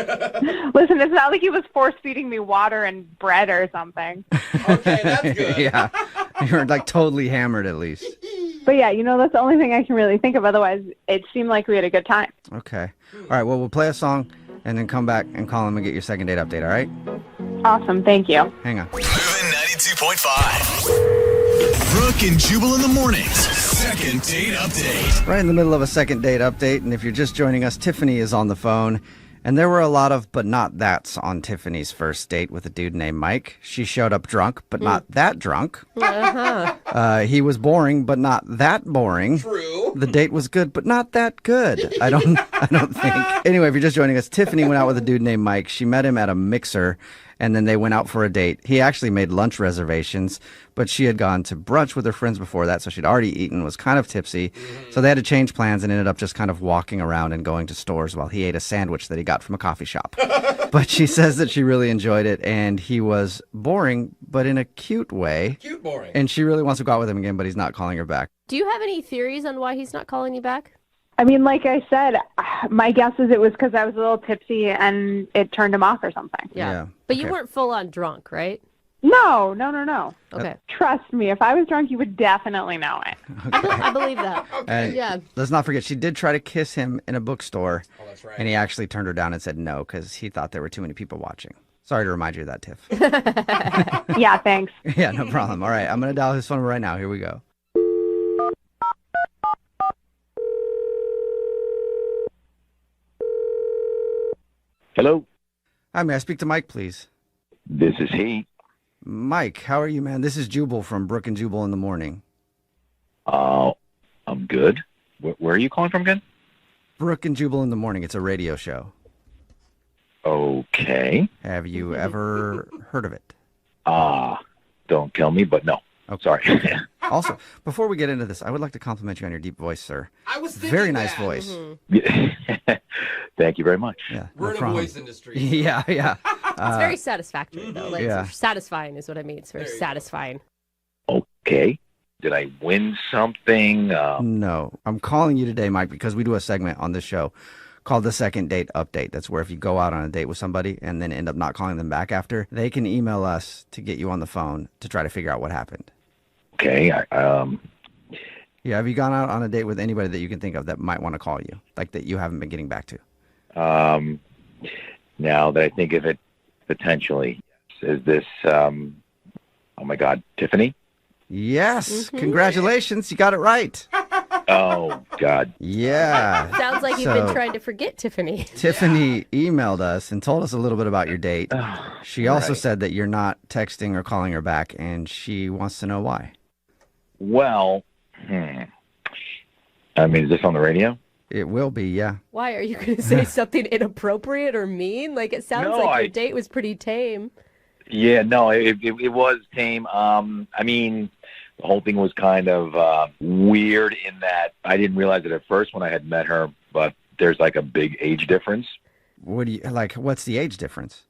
Listen, it's not like he was force-feeding me water and bread or something. Okay, that's good. Yeah. You were like totally hammered at least. But, yeah, you know, that's the only thing I can really think of. Otherwise, it seemed like we had a good time. Okay. All right. Well, we'll play a song and then come back and call him and get your second date update. All right. Awesome. Thank you. Hang on. Moving 92.5. Brooke and Jubal in the mornings. Second date update. Right in the middle of a second date update. And if you're just joining us, Tiffany is on the phone. And there were a lot of but not that's on Tiffany's first date with a dude named Mike. She showed up drunk, but not that drunk. He was boring, but not that boring. True. The date was good, but not that good. I don't think. Anyway, if you're just joining us, Tiffany went out with a dude named Mike. She met him at a mixer, and then they went out for a date. He actually made lunch reservations, but she had gone to brunch with her friends before that, so she'd already eaten, was kind of tipsy. So they had to change plans and ended up just kind of walking around and going to stores while he ate a sandwich that he got from a coffee shop. But she says that she really enjoyed it, and he was boring, but in a cute way. Cute boring. And she really wants to go out with him again, but he's not calling her back. Do you have any theories on why he's not calling you back? I mean, like I said, my guess is it was because I was a little tipsy and it turned him off or something. Yeah. But you weren't full on drunk, right? No. Okay. Trust me, if I was drunk, you would definitely know it. I believe that. And Yeah. let's not forget, she did try to kiss him in a bookstore. Oh, that's right. And he actually turned her down and said no because he thought there were too many people watching. Sorry to remind you of that, Tiff. Yeah, thanks. Yeah, no problem. All right, I'm going to dial his phone right now. Here we go. Hello? Hi, may I speak to Mike, please? This is he. Mike, how are you, man? This is Jubal from Brooke and Jubal in the Morning. I'm good. Where are you calling from again? Brooke and Jubal in the Morning. It's a radio show. Okay. Have you ever heard of it? Don't kill me, but no. Okay. Sorry. Also, before we get into this, I would like to compliment you on your deep voice, sir. I was thinking Very nice that. voice. Thank you very much. Yeah, We're no in a problem. voice industry. Yeah. It's very satisfactory, though. Like, Yeah. satisfying is what I mean. It's very satisfying. Okay. Did I win something? No. I'm calling you today, Mike, because we do a segment on this show called the Second Date Update. That's where if you go out on a date with somebody and then end up not calling them back after, they can email us to get you on the phone to try to figure out what happened. Okay. Yeah, have you gone out on a date with anybody that you can think of that might want to call you, like that you haven't been getting back to? Now that I think of it, potentially, is this, oh my God, Tiffany? Yes. Congratulations. You got it right. Oh, God. Yeah. Sounds like you've been trying to forget Tiffany. Tiffany emailed us and told us a little bit about your date. She also said that you're not texting or calling her back, and she wants to know why. Well, I mean, is this on the radio? It will be, yeah. Why? Are you going to say something inappropriate or mean? Like, it sounds like your date was pretty tame. Yeah, no, it was tame. I mean, the whole thing was kind of weird in that I didn't realize it at first when I had met her, but there's like a big age difference. What's the age difference?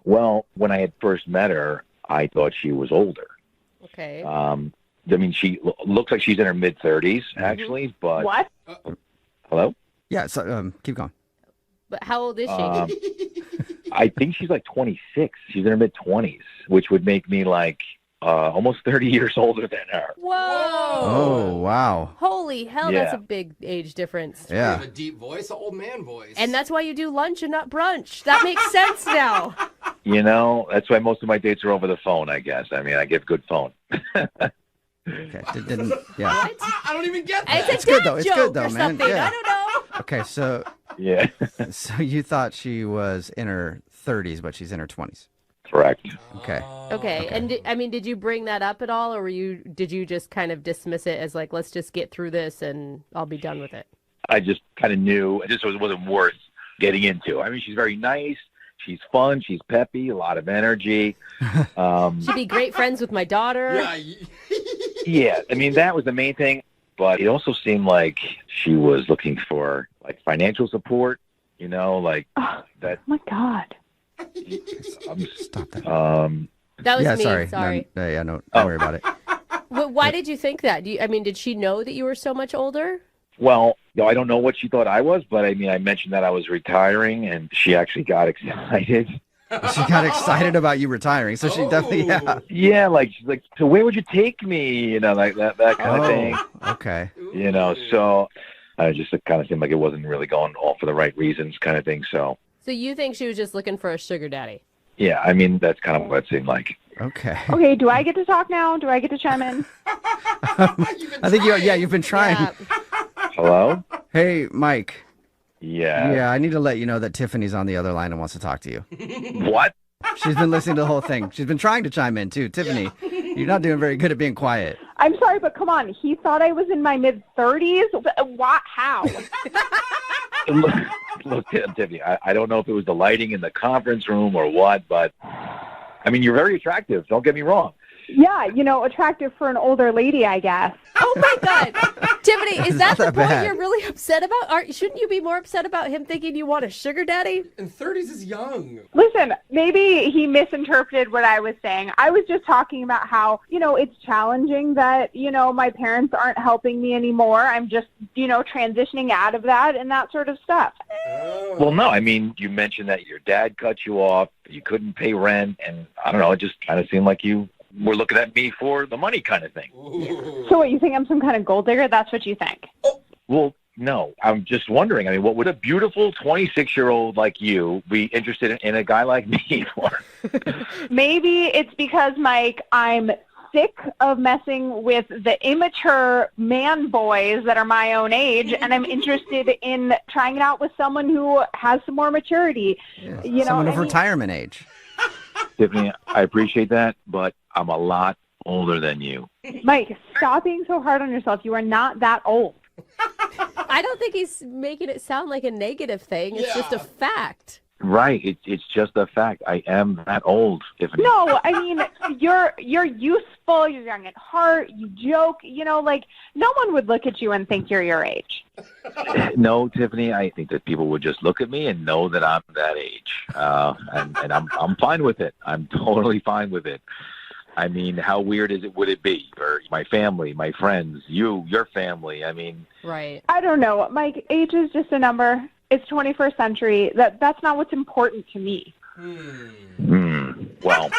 Well, when I had first met her, I thought she was older. Okay. I mean, she looks like she's in her mid-30s, actually, but... What? Hello? Yeah, so keep going. But how old is she? I think she's like 26. She's in her mid-20s, which would make me like almost 30 years older than her. Whoa! Oh, wow. Holy hell, Yeah. that's a big age difference. Yeah. You have a deep voice, an old man voice. And that's why you do lunch and not brunch. That makes sense now. You know, that's why most of my dates are over the phone, I guess. I mean, I get good phone. Okay, yeah. I don't even get that. It's good, though. It's good, though, or man. something. Yeah. I don't know. Okay, so Yeah. so you thought she was in her 30s, but she's in her 20s. Correct. Okay. Okay. And did you bring that up at all, or did you just kind of dismiss it as like, let's just get through this and I'll be done with it? I just kind of knew it just wasn't worth getting into. I mean, she's very nice. She's fun. She's peppy. A lot of energy. She'd be great friends with my daughter. Yeah, I mean, that was the main thing. But it also seemed like she was looking for like financial support. You know, like that. Oh my God. Stop that. That was yeah, me. Sorry. No, don't worry about it. Why did you think that? Did she know that you were so much older? Well, I don't know what she thought I was, but I mean, I mentioned that I was retiring, and she actually got excited. She got excited about you retiring, so she definitely, yeah, like she's like, so where would you take me? You know, like that kind of thing. Okay. You know, so I just it kind of seemed like it wasn't really going all for the right reasons, kind of thing. So you think she was just looking for a sugar daddy? yeah, I mean, that's kind of what it seemed like. Okay. Okay, do I get to talk now? Do I get to chime in? I think you've been trying. Yeah. Hello? Hey, Mike. Yeah, I need to let you know that Tiffany's on the other line and wants to talk to you. What? She's been listening to the whole thing. She's been trying to chime in, too. Tiffany, you're not doing very good at being quiet. I'm sorry, but come on. He thought I was in my mid-30s? What? How? Look, Tiffany, I don't know if it was the lighting in the conference room or what, but, I mean, you're very attractive. Don't get me wrong. Yeah, attractive for an older lady, I guess. Oh, my God. Tiffany, is that the point bad. you're really upset about? Shouldn't you be more upset about him thinking you want a sugar daddy? And 30s is young. Listen, maybe he misinterpreted what I was saying. I was just talking about how, it's challenging that, my parents aren't helping me anymore. I'm just, transitioning out of that and that sort of stuff. Well, no, I mean, you mentioned that your dad cut you off, you couldn't pay rent, and I don't know, it just kind of seemed like you were looking at me for the money kind of thing. So what, you think I'm some kind of gold digger? That's what you think? Well, no, I'm just wondering. I mean, what would a beautiful 26-year-old like you be interested in a guy like me for? Maybe it's because, Mike, I'm sick of messing with the immature man boys that are my own age, and I'm interested in trying it out with someone who has some more maturity. Yeah, someone of retirement age. Tiffany, I appreciate that, but I'm a lot older than you. Mike, stop being so hard on yourself. You are not that old. I don't think he's making it sound like a negative thing. It's just a fact. Right. It's just a fact. I am that old, Tiffany. No, I mean, you're youthful, you're young at heart, you joke, no one would look at you and think you're your age. No, Tiffany, I think that people would just look at me and know that I'm that age. And I'm fine with it. I'm totally fine with it. I mean, how weird would it be for my family, my friends, your family? I mean, right. I don't know. Mike, age is just a number. It's 21st century. That's not what's important to me. Well,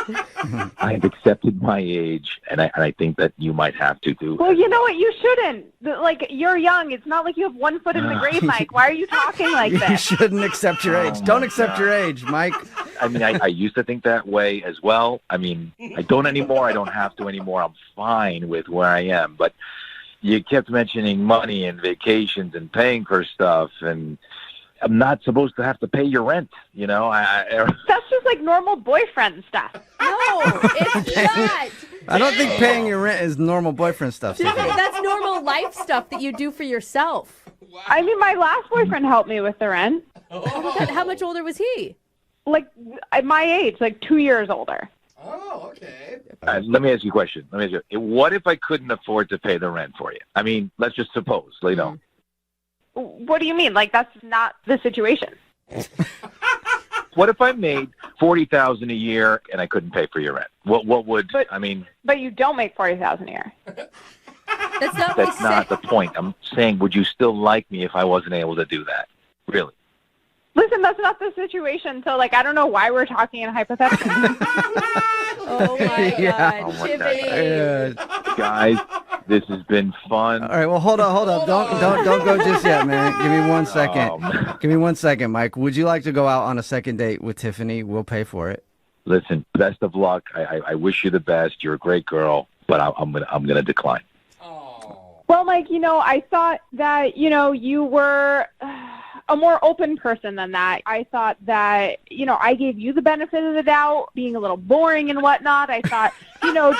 I've accepted my age, and I think that you might have to too. Well, you know what? You shouldn't. You're young. It's not like you have one foot in the grave, Mike. Why are you talking like this? You shouldn't accept your age. Don't accept your age, Mike. I mean, I used to think that way as well. I mean, I don't anymore. I don't have to anymore. I'm fine with where I am. But you kept mentioning money and vacations and paying for stuff, and I'm not supposed to have to pay your rent, That's just like normal boyfriend stuff. No, it's not. I don't think paying your rent is normal boyfriend stuff. Tiffany, that's normal life stuff that you do for yourself. Wow. I mean, my last boyfriend helped me with the rent. How much older was he? Like my age, like 2 years older. Oh, okay. Let me ask you a question. What if I couldn't afford to pay the rent for you? I mean, let's just suppose, What do you mean? Like, that's not the situation. What if I made $40,000 a year and I couldn't pay for your rent? What would I mean? But you don't make $40,000 a year. That's not the point. I'm saying, would you still like me if I wasn't able to do that? Really? Listen, that's not the situation. So, I don't know why we're talking in hypotheticals. Oh my God, Oh my Tiffany! Guys, this has been fun. All right, well, hold up. Don't go just yet, man. Give me 1 second. Give me 1 second, Mike. Would you like to go out on a second date with Tiffany? We'll pay for it. Listen, best of luck. I wish you the best. You're a great girl, but I'm gonna decline. Well, Mike, I thought that you were a more open person than that. I thought that, I gave you the benefit of the doubt, being a little boring and whatnot. I thought,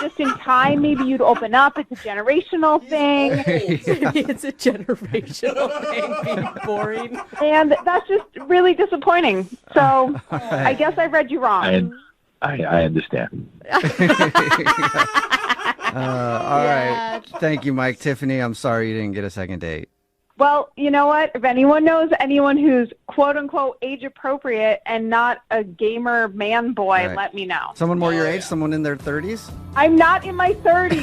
just in time, maybe you'd open up. It's a generational thing. It's a generational thing, being boring. And that's just really disappointing. So I guess I read you wrong. I understand. All right. Thank you, Mike. Tiffany, I'm sorry you didn't get a second date. Well, you know what? If anyone knows anyone who's quote-unquote age-appropriate and not a gamer man boy, Right. let me know. Someone more your age? Someone in their 30s? I'm not in my 30s.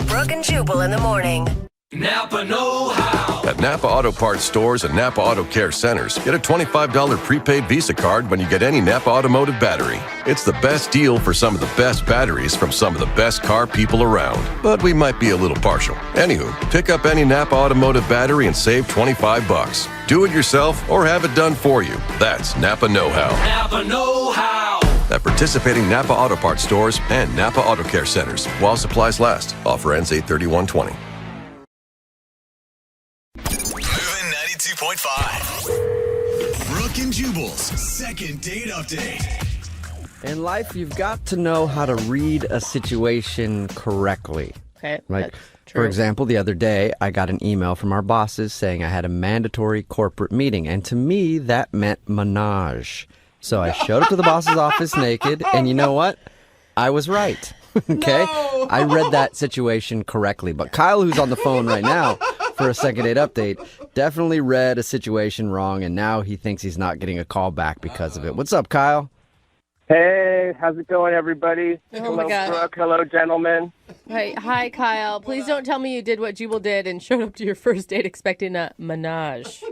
Brooke and Jubal in the morning. Napa know-how. At Napa Auto Parts stores and Napa Auto Care centers, get a $25 prepaid Visa card when you get any Napa Automotive battery. It's the best deal for some of the best batteries from some of the best car people around. But we might be a little partial. Anywho, pick up any Napa Automotive battery and save $25. Do it yourself or have it done for you. That's Napa know-how. Napa know-how. At participating Napa Auto Parts stores and Napa Auto Care centers while supplies last. Offer ends 8/31/20. 92.5. Brooke and Jubal's second date update. In life, you've got to know how to read a situation correctly. Okay. Like, that's true. for example, the other day, I got an email from our bosses saying I had a mandatory corporate meeting. And to me, that meant menage. So I showed up to the boss's office naked. And you know what? I was right. Okay? No! I read that situation correctly. But Kyle, who's on the phone right now for a second date update, definitely read a situation wrong. And now he thinks he's not getting a call back because of it. What's up, Kyle? Hey, how's it going, everybody? Oh, my gosh. Brooke. Hello, gentlemen. Hi, Kyle. Please don't tell me you did what Jubal did and showed up to your first date expecting a menage.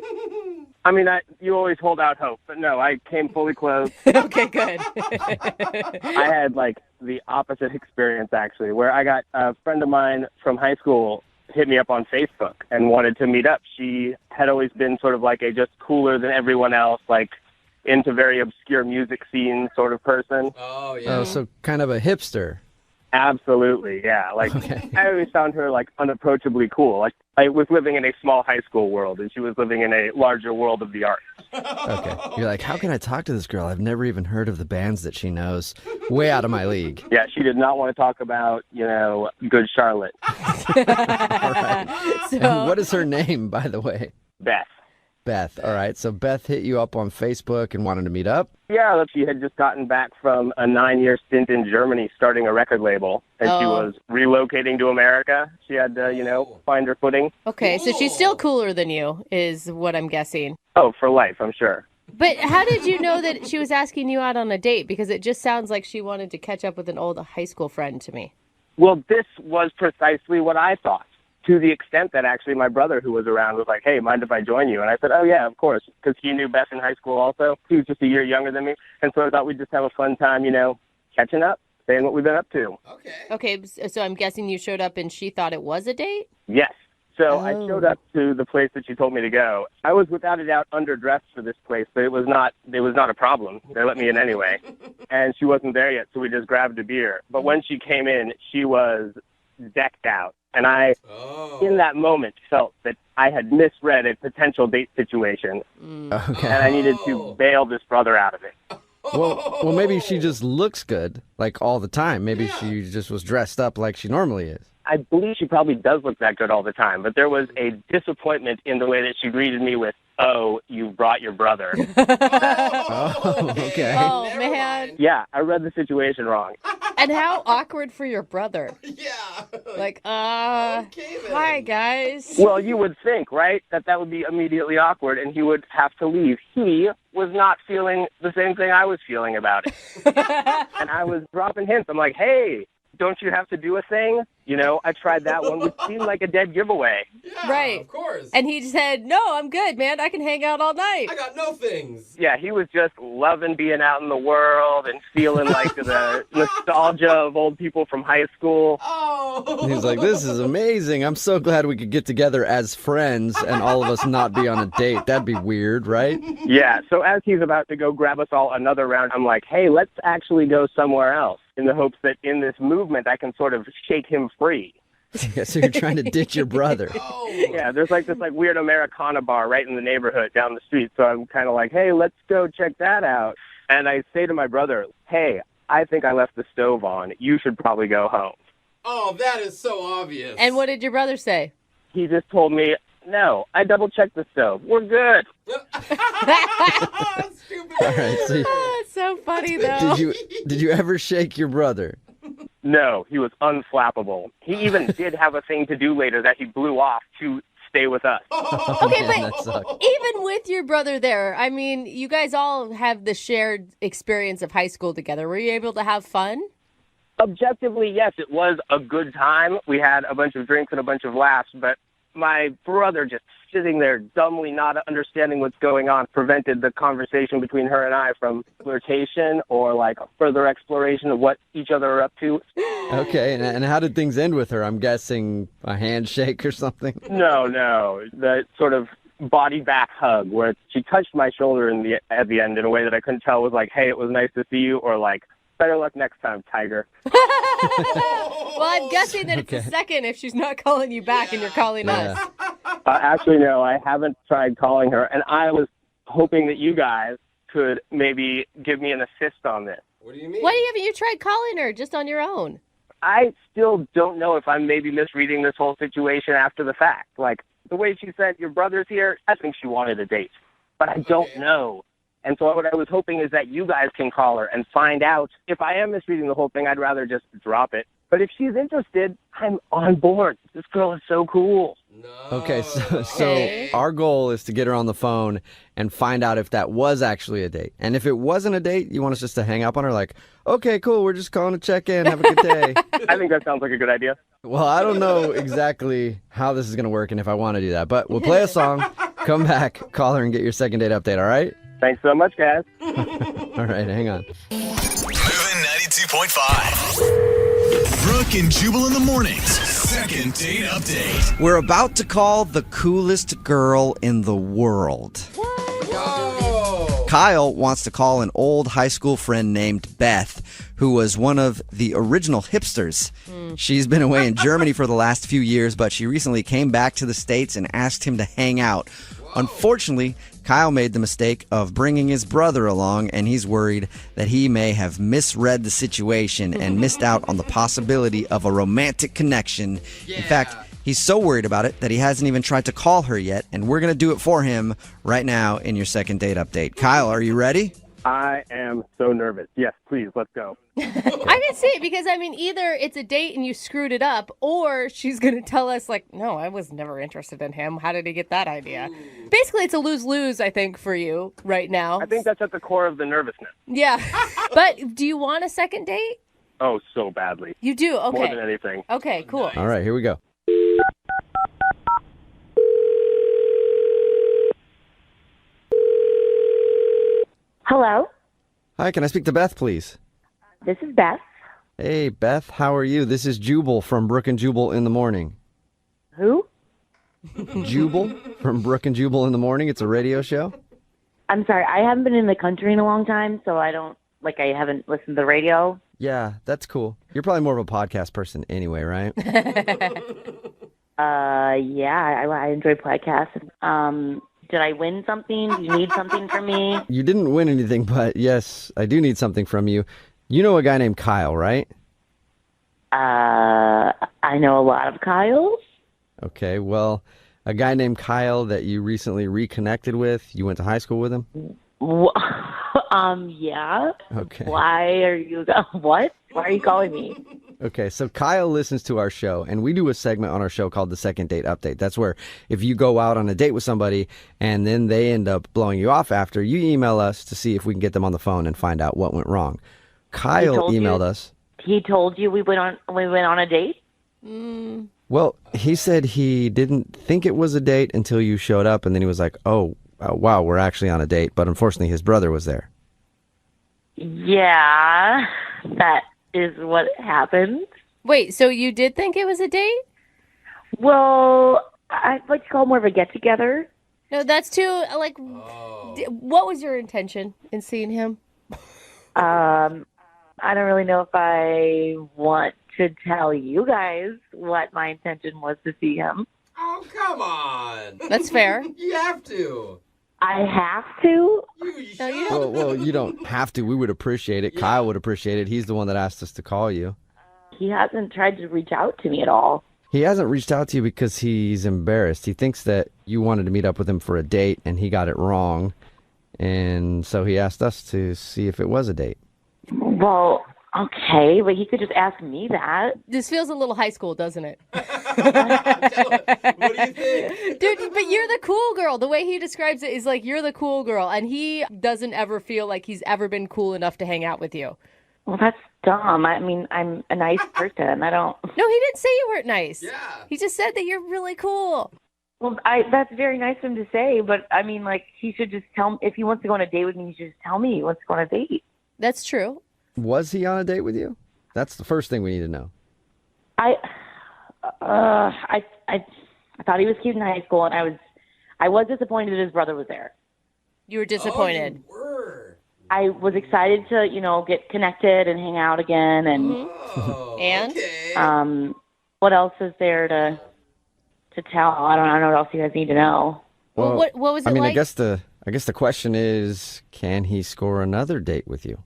I mean, you always hold out hope, but no, I came fully clothed. Okay, good. I had, the opposite experience, actually, where I got a friend of mine from high school hit me up on Facebook and wanted to meet up. She had always been sort of like a just cooler than everyone else, into very obscure music scene sort of person. Oh, yeah. Oh, so kind of a hipster. Absolutely, yeah. Okay. I always found her, unapproachably cool. I was living in a small high school world, and she was living in a larger world of the arts. Okay. You're like, how can I talk to this girl? I've never even heard of the bands that she knows. Way out of my league. Yeah, she did not want to talk about, Good Charlotte. All right. So- And what is her name, by the way? Beth. Beth. All right. So Beth hit you up on Facebook and wanted to meet up? Yeah, she had just gotten back from a 9-year stint in Germany starting a record label, and she was relocating to America. She had to, find her footing. Okay, so she's still cooler than you, is what I'm guessing. Oh, for life, I'm sure. But how did you know that she was asking you out on a date? Because it just sounds like she wanted to catch up with an old high school friend to me. Well, this was precisely what I thought, to the extent that actually my brother, who was around, was like, hey, mind if I join you? And I said, oh, yeah, of course, because he knew Beth in high school also. He was just a year younger than me. And so I thought we'd just have a fun time, catching up, saying what we've been up to. Okay, so I'm guessing you showed up and she thought it was a date? Yes. So I showed up to the place that she told me to go. I was without a doubt underdressed for this place, but it was not a problem. They let me in anyway. And she wasn't there yet, so we just grabbed a beer. But when she came in, she was decked out. And I, in that moment, felt that I had misread a potential date situation. Okay. And I needed to bail this brother out of it. Well, maybe she just looks good, all the time. Maybe she just was dressed up like she normally is. I believe she probably does look that good all the time, but there was a disappointment in the way that she greeted me with, oh, you brought your brother. Oh, okay. Oh, man. Yeah, I read the situation wrong. And how awkward for your brother. Yeah. Hi, guys. Well, you would think, right, that would be immediately awkward and he would have to leave. He was not feeling the same thing I was feeling about it. And I was dropping hints. I'm like, hey, don't you have to do a thing? I tried that one, which seemed like a dead giveaway. Yeah, right. Of course. And he said, no, I'm good, man. I can hang out all night. I got no things. Yeah, he was just loving being out in the world and feeling like the nostalgia of old people from high school. Oh. He's like, this is amazing. I'm so glad we could get together as friends and all of us not be on a date. That'd be weird, right? Yeah, so as he's about to go grab us all another round, I'm like, hey, let's actually go somewhere else, in the hopes that in this movement I can sort of shake him free. Yeah, so you're trying to ditch your brother. Yeah, there's this weird Americana bar right in the neighborhood down the street. So I'm kind of like, hey, let's go check that out. And I say to my brother, hey, I think I left the stove on. You should probably go home. Oh, that is so obvious. And what did your brother say? He just told me, no, I double-checked the stove. We're good. Stupid. All right, so It's so funny, though. did you ever shake your brother? No, he was unflappable. He even did have a thing to do later that he blew off to stay with us. Okay, Man, but that sucks. even with your brother there, I mean, you guys all have the shared experience of high school together. Were you able to have fun? Objectively, yes, it was a good time. We had a bunch of drinks and a bunch of laughs, but my brother just sitting there dumbly not understanding what's going on prevented the conversation between her and I from flirtation or a further exploration of what each other are up to. Okay, and how did things end with her? I'm guessing a handshake or something? No, the sort of body back hug where she touched my shoulder at the end in a way that I couldn't tell was like, hey, it was nice to see you, or better luck next time, Tiger. Well, I'm guessing that it's a second if she's not calling you back and you're calling us. Actually, no, I haven't tried calling her, and I was hoping that you guys could maybe give me an assist on this. What do you mean? Why haven't you tried calling her just on your own? I still don't know if I'm maybe misreading this whole situation after the fact. Like, the way she said, your brother's here, I think she wanted a date. But I don't know. And so what I was hoping is that you guys can call her and find out. If I am misreading the whole thing, I'd rather just drop it. But if she's interested, I'm on board. This girl is so cool. Okay, so our goal is to get her on the phone and find out if that was actually a date. And if it wasn't a date, you want us just to hang up on her like, okay, cool, we're just calling to check in. Have a good day. I think that sounds like a good idea. Well, I don't know exactly how this is going to work and if I want to do that, but we'll play a song, come back, call her, and get your second date update, all right? Thanks so much, guys. All right, hang on. Moving 92.5. Brooke and Jubal in the mornings. Second date update. We're about to call the coolest girl in the world. Kyle wants to call an old high school friend named Beth, who was one of the original hipsters. She's been away in Germany for the last few years, but she recently came back to the States and asked him to hang out. Unfortunately, Kyle made the mistake of bringing his brother along, and he's worried that he may have misread the situation and missed out on the possibility of a romantic connection. In fact, he's so worried about it that he hasn't even tried to call her yet, and we're going to do it for him right now in your second date update. Kyle, are you ready? I am so nervous. Yes, please, let's go. I can see it because, I mean, either it's a date and you screwed it up, or she's going to tell us, like, no, I was never interested in him. How did he get that idea? Basically, it's a lose-lose, I think, for you right now. I think that's at the core of the nervousness. Yeah. But do you want a second date? Oh, so badly. You do? Okay. More than anything. Okay, cool. All right, here we go. Hello, Hi, can I speak to Beth, please? this is Beth. Hey, Beth, how are you? This is Jubal from Brooke and Jubal in the Morning. Who? Jubal from Brooke and Jubal in the Morning. It's a radio show. I'm sorry, I haven't been in the country in a long time, so I haven't listened to the radio. Yeah, that's cool. You're probably more of a podcast person anyway, right? Yeah, I enjoy podcasts. Did I win something? Do you need something from me? You didn't win anything, but yes, I do need something from you. You know a guy named Kyle, right? I know a lot of Kyles. Okay, well, a guy named Kyle that you recently reconnected with, you went to high school with him? Yeah. Okay. Why are you, what? Why are you calling me? Okay, so Kyle listens to our show, and we do a segment on our show called the Second Date Update. That's where if you go out on a date with somebody and then they end up blowing you off after, you email us to see if we can get them on the phone and find out what went wrong. Kyle emailed us. He told you we went on a date? Well, he said he didn't think it was a date until you showed up, and then he was like, oh, wow, we're actually on a date. But unfortunately, his brother was there. Yeah, that is what happened. Wait, so you did think it was a date? Well, I'd like to call it more of a get-together. No, that's too, like, what was your intention in seeing him? I don't really know if I want to tell you guys what my intention was to see him. Oh, come on. That's fair. You have to. I have to? No, you don't. Well, you don't have to. We would appreciate it. Yeah. Kyle would appreciate it. He's the one that asked us to call you. He hasn't tried to reach out to me at all. He hasn't reached out to you because he's embarrassed. He thinks that you wanted to meet up with him for a date, and he got it wrong. And so he asked us to see if it was a date. Well, okay, but he could just ask me that. This feels a little high school, doesn't it? What do you think? Dude, but you're the cool girl. The way he describes it is like you're the cool girl, and he doesn't ever feel like he's ever been cool enough to hang out with you. Well, that's dumb. I mean, I'm a nice person. I don't... No, he didn't say you weren't nice. Yeah. He just said that you're really cool. Well, that's very nice of him to say, but I mean, like, he should just tell me, if he wants to go on a date with me, he should just tell me he wants to go on a date. That's true. Was he on a date with you? That's the first thing we need to know. I thought he was cute in high school, and I was disappointed that his brother was there. You were disappointed. Oh, you were. I was excited to, get connected and hang out again, and Oh, and okay. what else is there to to tell. I don't know what else you guys need to know. Well, what was it like? I guess the question is, can he score another date with you?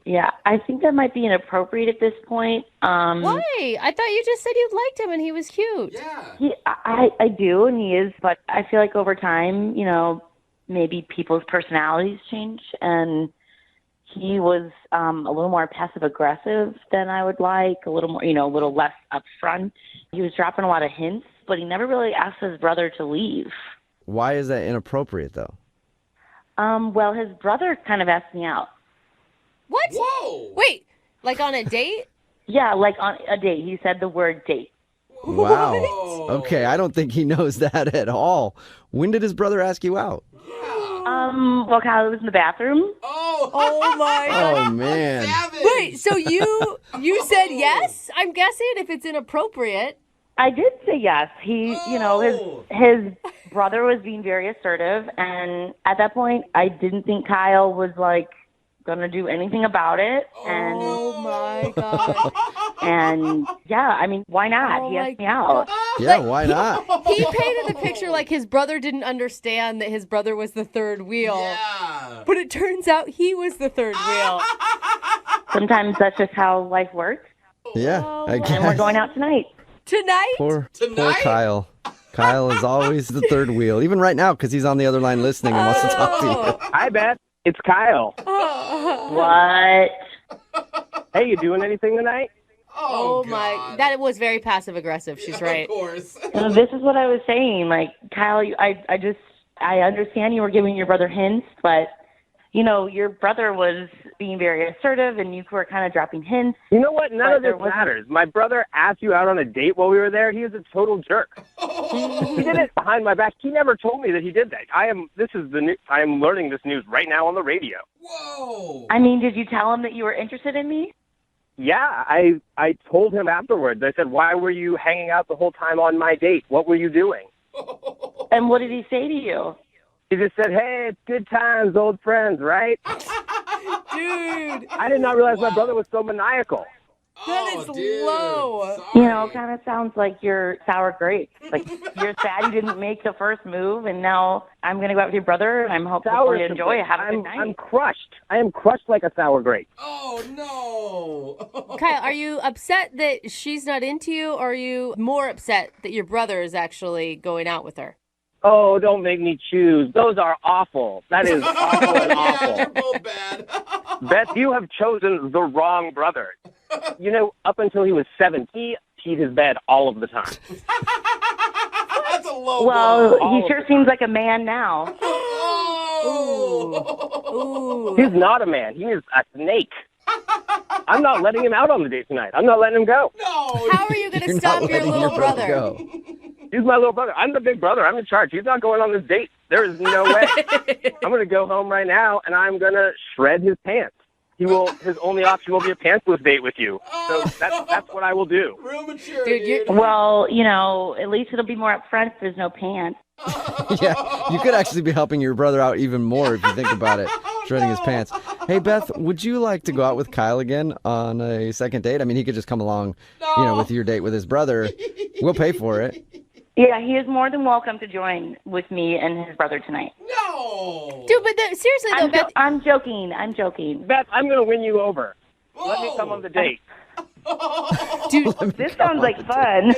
Yeah, I think that might be inappropriate at this point. Why? I thought you just said you liked him and he was cute. Yeah. I do, and he is, but I feel like over time, maybe people's personalities change, and he was a little more passive aggressive than I would like, a little more, a little less upfront. He was dropping a lot of hints, but he never really asked his brother to leave. Why is that inappropriate, though? Well, his brother kind of asked me out. What? Whoa! Wait, like on a date? Yeah, like on a date. He said the word date. Wow. Okay, I don't think he knows that at all. When did his brother ask you out? Well, Kyle was in the bathroom. Oh my God. Oh, man. Wait, so you said yes? I'm guessing if it's inappropriate. I did say yes. He, his brother was being very assertive, and at that point, I didn't think Kyle was gonna do anything about it. And oh my God. And yeah, I mean, why not? He asked me out. Yeah, why not? He painted the picture like his brother didn't understand that his brother was the third wheel. Yeah. But it turns out he was the third wheel. Sometimes that's just how life works. Yeah, I guess. And we're going out tonight. Tonight? Poor Kyle. Kyle is always the third wheel, even right now, because he's on the other line listening and wants to talk to you. Hi, Beth. It's Kyle. What? Hey, you doing anything tonight? Oh my, that was very passive aggressive. She's right. Of course. This is what I was saying. Kyle, I understand you were giving your brother hints, but your brother was being very assertive, and you were kind of dropping hints. You know what? None of this matters. My brother asked you out on a date while we were there. He was a total jerk. He did it behind my back. He never told me that he did that. I am learning this news right now on the radio. Whoa. I mean, did you tell him that you were interested in me? Yeah, I told him afterwards. I said, why were you hanging out the whole time on my date? What were you doing? And what did he say to you? He just said, hey, it's good times, old friends, right? Dude. I did not realize my brother was so maniacal. That is low. Sorry. Kind of sounds like you're sour grapes. You're sad you didn't make the first move, and now I'm going to go out with your brother, and I'm hoping you enjoy it. Have a good night. I'm crushed. I am crushed like a sour grape. Oh, no. Kyle, are you upset that she's not into you, or are you more upset that your brother is actually going out with her? Oh, don't make me choose. Those are awful. That is awful and awful. They're both bad. Beth, you have chosen the wrong brother. Up until he was 7, he peed his bed all of the time. That's a low Well, blow. he sure seems like a man now. Ooh. He's not a man. He is a snake. I'm not letting him out on the date tonight. I'm not letting him go. No. How are you going to stop your little brother? Go. He's my little brother. I'm the big brother. I'm in charge. He's not going on this date. There is no way. I'm going to go home right now, and I'm going to shred his pants. His only option will be a pantsless date with you. So that's what I will do. Real mature, Dude. Well, at least it'll be more upfront if there's no pants. Yeah, you could actually be helping your brother out even more if you think about it, shredding his pants. Hey, Beth, would you like to go out with Kyle again on a second date? I mean, he could just come along, with your date with his brother. We'll pay for it. Yeah, he is more than welcome to join with me and his brother tonight. No. Dude, but seriously, though, Beth. I'm joking. Beth, I'm going to win you over. Let me come on the date. Dude, this sounds like fun.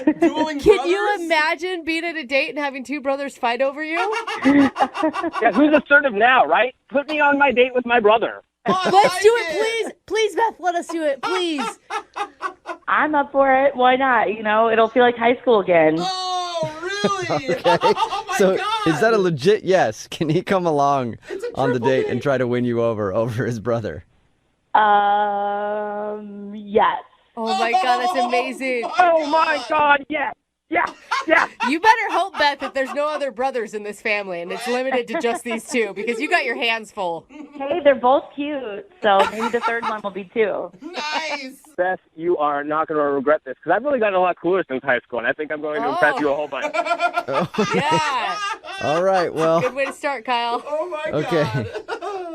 Can you imagine being at a date and having two brothers fight over you? Yeah, who's assertive now, right? Put me on my date with my brother. Let's do it, please. Please, Beth, let us do it, please. I'm up for it. Why not? It'll feel like high school again. Oh, really? Okay. Oh, my So God. is that a legit yes? Can he come along on the date and try to win you over his brother? Yes. Oh, my God, that's amazing. Oh, my God, yes. Yeah. You better hope, Beth, that there's no other brothers in this family and it's limited to just these two because you got your hands full. Hey, they're both cute, so maybe the third one will be too. Nice. Beth, you are not going to regret this because I've really gotten a lot cooler since high school, and I think I'm going to impress you a whole bunch. Yeah. All right, well. Good way to start, Kyle. Oh, my God. Okay.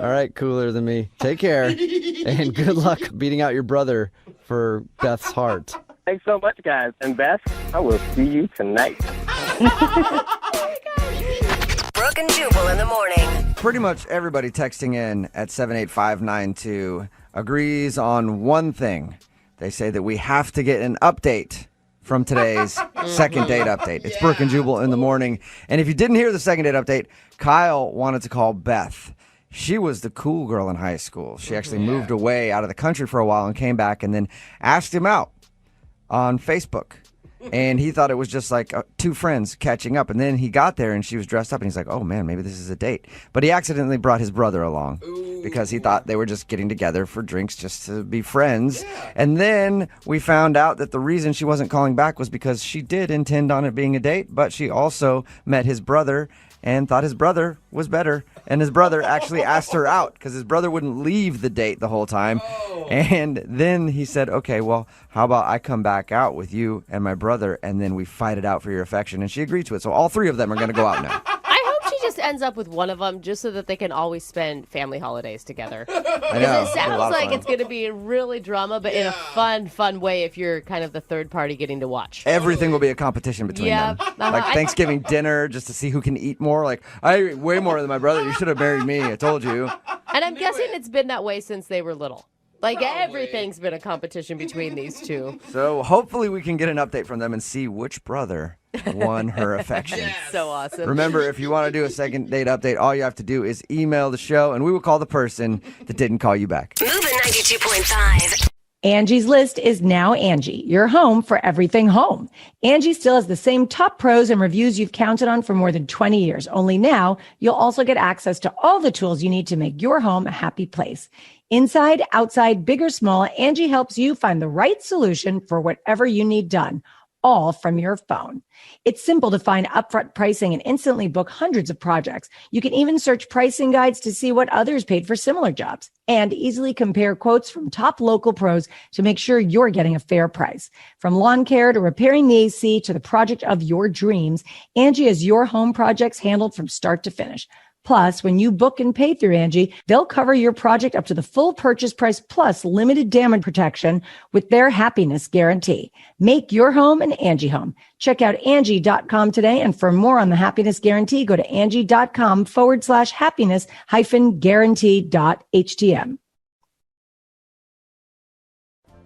All right, cooler than me. Take care. And good luck beating out your brother for Beth's heart. Thanks so much, guys. And Beth, I will see you tonight. Brooke and Jubal in the morning. Pretty much everybody texting in at 78592 agrees on one thing. They say that we have to get an update from today's second date update. It's Brooke and Jubal in the morning. And if you didn't hear the second date update, Kyle wanted to call Beth. She was the cool girl in high school. She actually moved away out of the country for a while and came back and then asked him out on Facebook. And he thought it was just like two friends catching up. And then he got there and she was dressed up and he's like, oh man, maybe this is a date. But he accidentally brought his brother along because he thought they were just getting together for drinks just to be friends. Yeah. And then we found out that the reason she wasn't calling back was because she did intend on it being a date, but she also met his brother and thought his brother was better. And his brother actually asked her out because his brother wouldn't leave the date the whole time. And then he said, okay, well, how about I come back out with you and my brother and then we fight it out for your affection? And she agreed to it. So all three of them are going to go out now. I hope she just ends up with one of them just so that they can always spend family holidays together. I know. Because it sounds like it's going to be really drama, but in a fun way if you're kind of the third party getting to watch. Everything will be a competition between them. Like Thanksgiving dinner just to see who can eat more. Like, I eat way more than my brother. You should have married me. I told you. And I'm guessing it's been that way since they were little. Like, everything's been a competition between these two. So hopefully we can get an update from them and see which brother won her affection. Yes. So awesome. Remember, if you want to do a second date update, all you have to do is email the show, and we will call the person that didn't call you back. Moving 92.5. Angie's List is now Angie, your home for everything home. Angie still has the same top pros and reviews you've counted on for more than 20 years. Only now, you'll also get access to all the tools you need to make your home a happy place. Inside, outside, big or small, Angie helps you find the right solution for whatever you need done, all from your phone. It's simple to find upfront pricing and instantly book hundreds of projects. You can even search pricing guides to see what others paid for similar jobs and easily compare quotes from top local pros to make sure you're getting a fair price. From lawn care to repairing the AC to the project of your dreams, Angie has your home projects handled from start to finish. Plus, when you book and pay through Angie, they'll cover your project up to the full purchase price plus limited damage protection with their happiness guarantee. Make your home an Angie home. Check out Angie.com today. And for more on the happiness guarantee, go to Angie.com/happiness-guarantee.htm.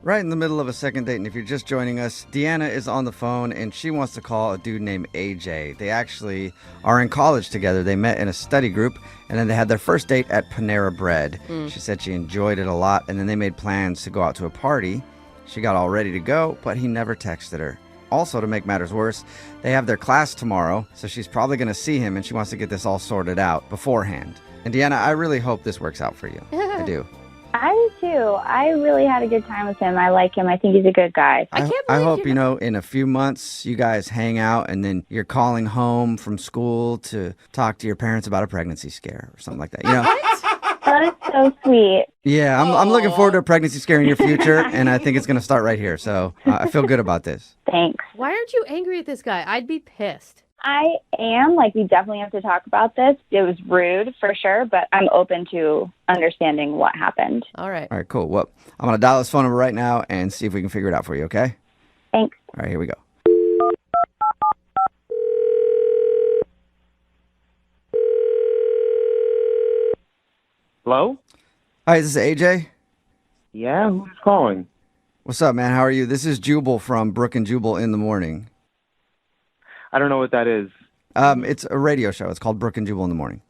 Right in the middle of a second date, and if you're just joining us, Deanna is on the phone, and she wants to call a dude named AJ. They actually are in college together. They met in a study group, and then they had their first date at Panera Bread. She said she enjoyed it a lot, and then they made plans to go out to a party. She got all ready to go, but he never texted her. Also, to make matters worse, they have their class tomorrow, so she's probably going to see him, and she wants to get this all sorted out beforehand. And Deanna, I really hope this works out for you. I do. I do too. I really had a good time with him. I like him. I think he's a good guy. I hope, in a few months you guys hang out and then you're calling home from school to talk to your parents about a pregnancy scare or something like that. That is so sweet. Yeah, I'm looking forward to a pregnancy scare in your future, and I think it's going to start right here. So I feel good about this. Thanks. Why aren't you angry at this guy? I'd be pissed. I am. We definitely have to talk about this. It was rude for sure, but I'm open to understanding what happened. All right. All right, cool. Well, I'm going to dial his phone number right now and see if we can figure it out for you, okay? Thanks. All right, here we go. Hello? Hi, is this AJ? Yeah, who's calling? What's up, man? How are you? This is Jubal from Brooke and Jubal in the Morning. I don't know what that is. It's a radio show. It's called Brooke and Jubal in the Morning.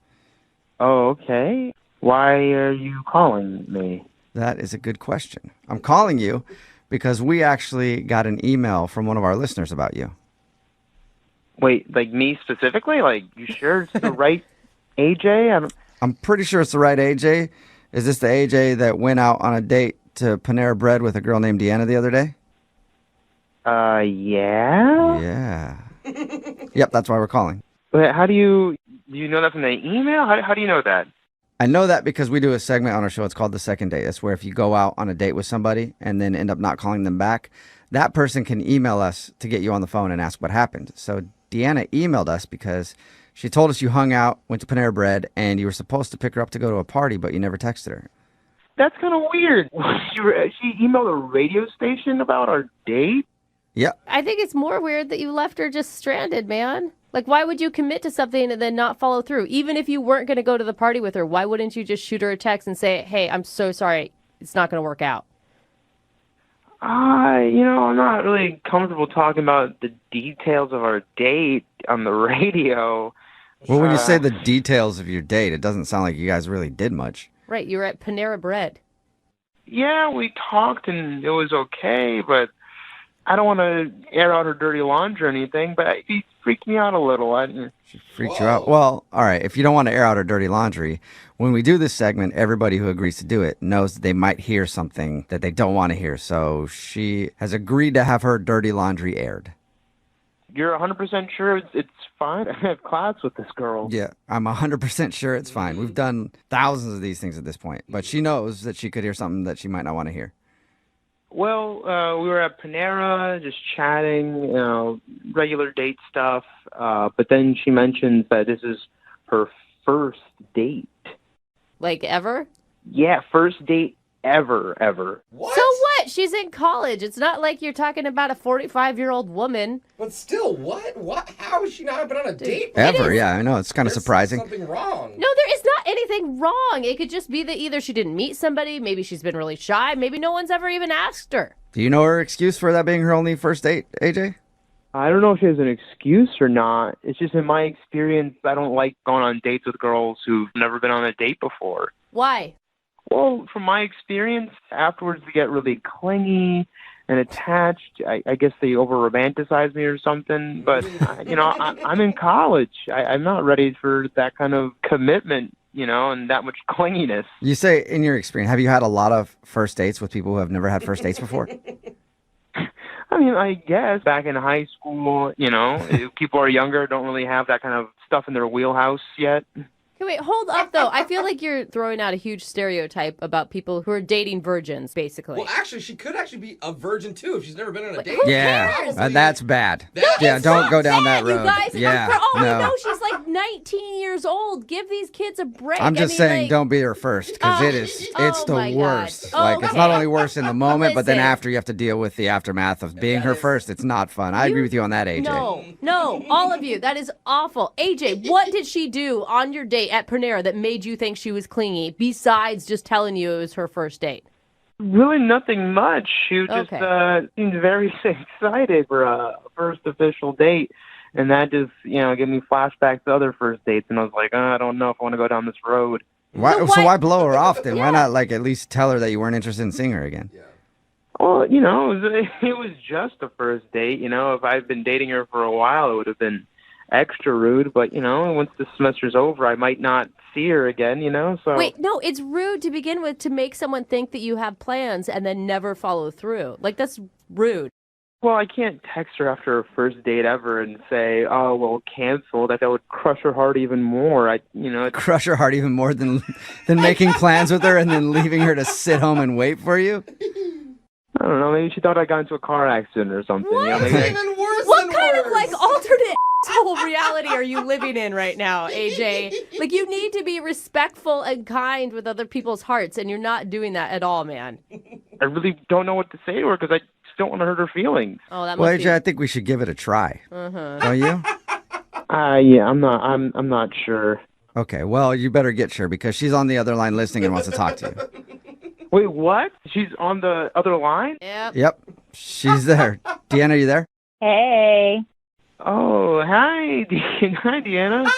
Oh, okay. Why are you calling me? That is a good question. I'm calling you because we actually got an email from one of our listeners about you. Wait, me specifically? You sure it's the right AJ? I'm pretty sure it's the right AJ. Is this the AJ that went out on a date to Panera Bread with a girl named Deanna the other day? Yeah? Yeah. Yep, that's why we're calling. Wait, how do you know that from the email? How do you know that? I know that because we do a segment on our show. It's called The Second Date. It's where if you go out on a date with somebody and then end up not calling them back, that person can email us to get you on the phone and ask what happened. So Deanna emailed us because she told us you hung out, went to Panera Bread, and you were supposed to pick her up to go to a party, but you never texted her. That's kind of weird. She emailed a radio station about our date? Yep. I think it's more weird that you left her just stranded, man. Like, why would you commit to something and then not follow through? Even if you weren't going to go to the party with her, why wouldn't you just shoot her a text and say, hey, I'm so sorry. It's not going to work out? I'm not really comfortable talking about the details of our date on the radio. Well, when you say the details of your date, it doesn't sound like you guys really did much. Right, you were at Panera Bread. Yeah, we talked and it was okay, but I don't want to air out her dirty laundry or anything, but it freaked me out a little. She freaked you out? Well, all right, if you don't want to air out her dirty laundry, when we do this segment, everybody who agrees to do it knows that they might hear something that they don't want to hear. So she has agreed to have her dirty laundry aired. You're 100% sure it's fine? I have class with this girl. Yeah, I'm 100% sure it's fine. We've done thousands of these things at this point, but she knows that she could hear something that she might not want to hear. Well, we were at Panera, just chatting, regular date stuff. But then she mentioned that this is her first date. Like, ever? Yeah, first date ever. What? So what? She's in college. It's not like you're talking about a 45-year-old woman. But still, what? How has she not been on a date? Ever, yeah, I know. It's kind of surprising. Something wrong. No, there is not anything wrong. It could just be that either she didn't meet somebody, maybe she's been really shy, maybe no one's ever even asked her. Do you know her excuse for that being her only first date, AJ? I don't know if she has an excuse or not. It's just in my experience, I don't like going on dates with girls who've never been on a date before. Why? Well, from my experience, afterwards they get really clingy and attached. I guess they over-romanticize me or something. But, I'm in college. I'm not ready for that kind of commitment, and that much clinginess. You say, in your experience, have you had a lot of first dates with people who have never had first dates before? I mean, I guess back in high school, people are younger, don't really have that kind of stuff in their wheelhouse yet. Okay, wait, hold up, though. I feel like you're throwing out a huge stereotype about people who are dating virgins, basically. Well, actually, she could actually be a virgin, too, if she's never been on a date. Yeah, that's bad. Don't go down that road. You guys, yeah, for all we no. know, she's like 19 years old. Give these kids a break. I'm just saying, don't be her first, because it's the worst. It's not only worse in the moment, but then after you have to deal with the aftermath of being her first. It's not fun. I agree with you on that, AJ. No, all of you. That is awful. AJ, what did she do on your date at Panera that made you think she was clingy, besides just telling you it was her first date? Really nothing much. She just seemed very excited for a first official date. And that just, gave me flashbacks to other first dates. And I was like, I don't know if I want to go down this road. Why blow her off then? Why not at least tell her that you weren't interested in seeing her again? Yeah. Well, it was just a first date. If I'd been dating her for a while, it would have been extra rude. But, once the semester's over, I might not see her again, so. Wait, no, it's rude to begin with to make someone think that you have plans and then never follow through. Like, that's rude. Well, I can't text her after her first date ever and say, "Oh, well, cancel." That would crush her heart even more. Crush her heart even more than making plans with her and then leaving her to sit home and wait for you. I don't know. Maybe she thought I got into a car accident or something. What? Even worse What than kind worse. of alternate whole reality are you living in right now, AJ? You need to be respectful and kind with other people's hearts, and you're not doing that at all, man. I really don't know what to say to her because I just don't want to hurt her feelings. Oh, that well, must AJ, I think we should give it a try. Don't you? Yeah, I'm not sure. Okay, well, you better get sure because she's on the other line listening and wants to talk to you. Wait, what? She's on the other line? Yep, she's there. Deanna, are you there? Hey. Oh, hi, hi, Deanna.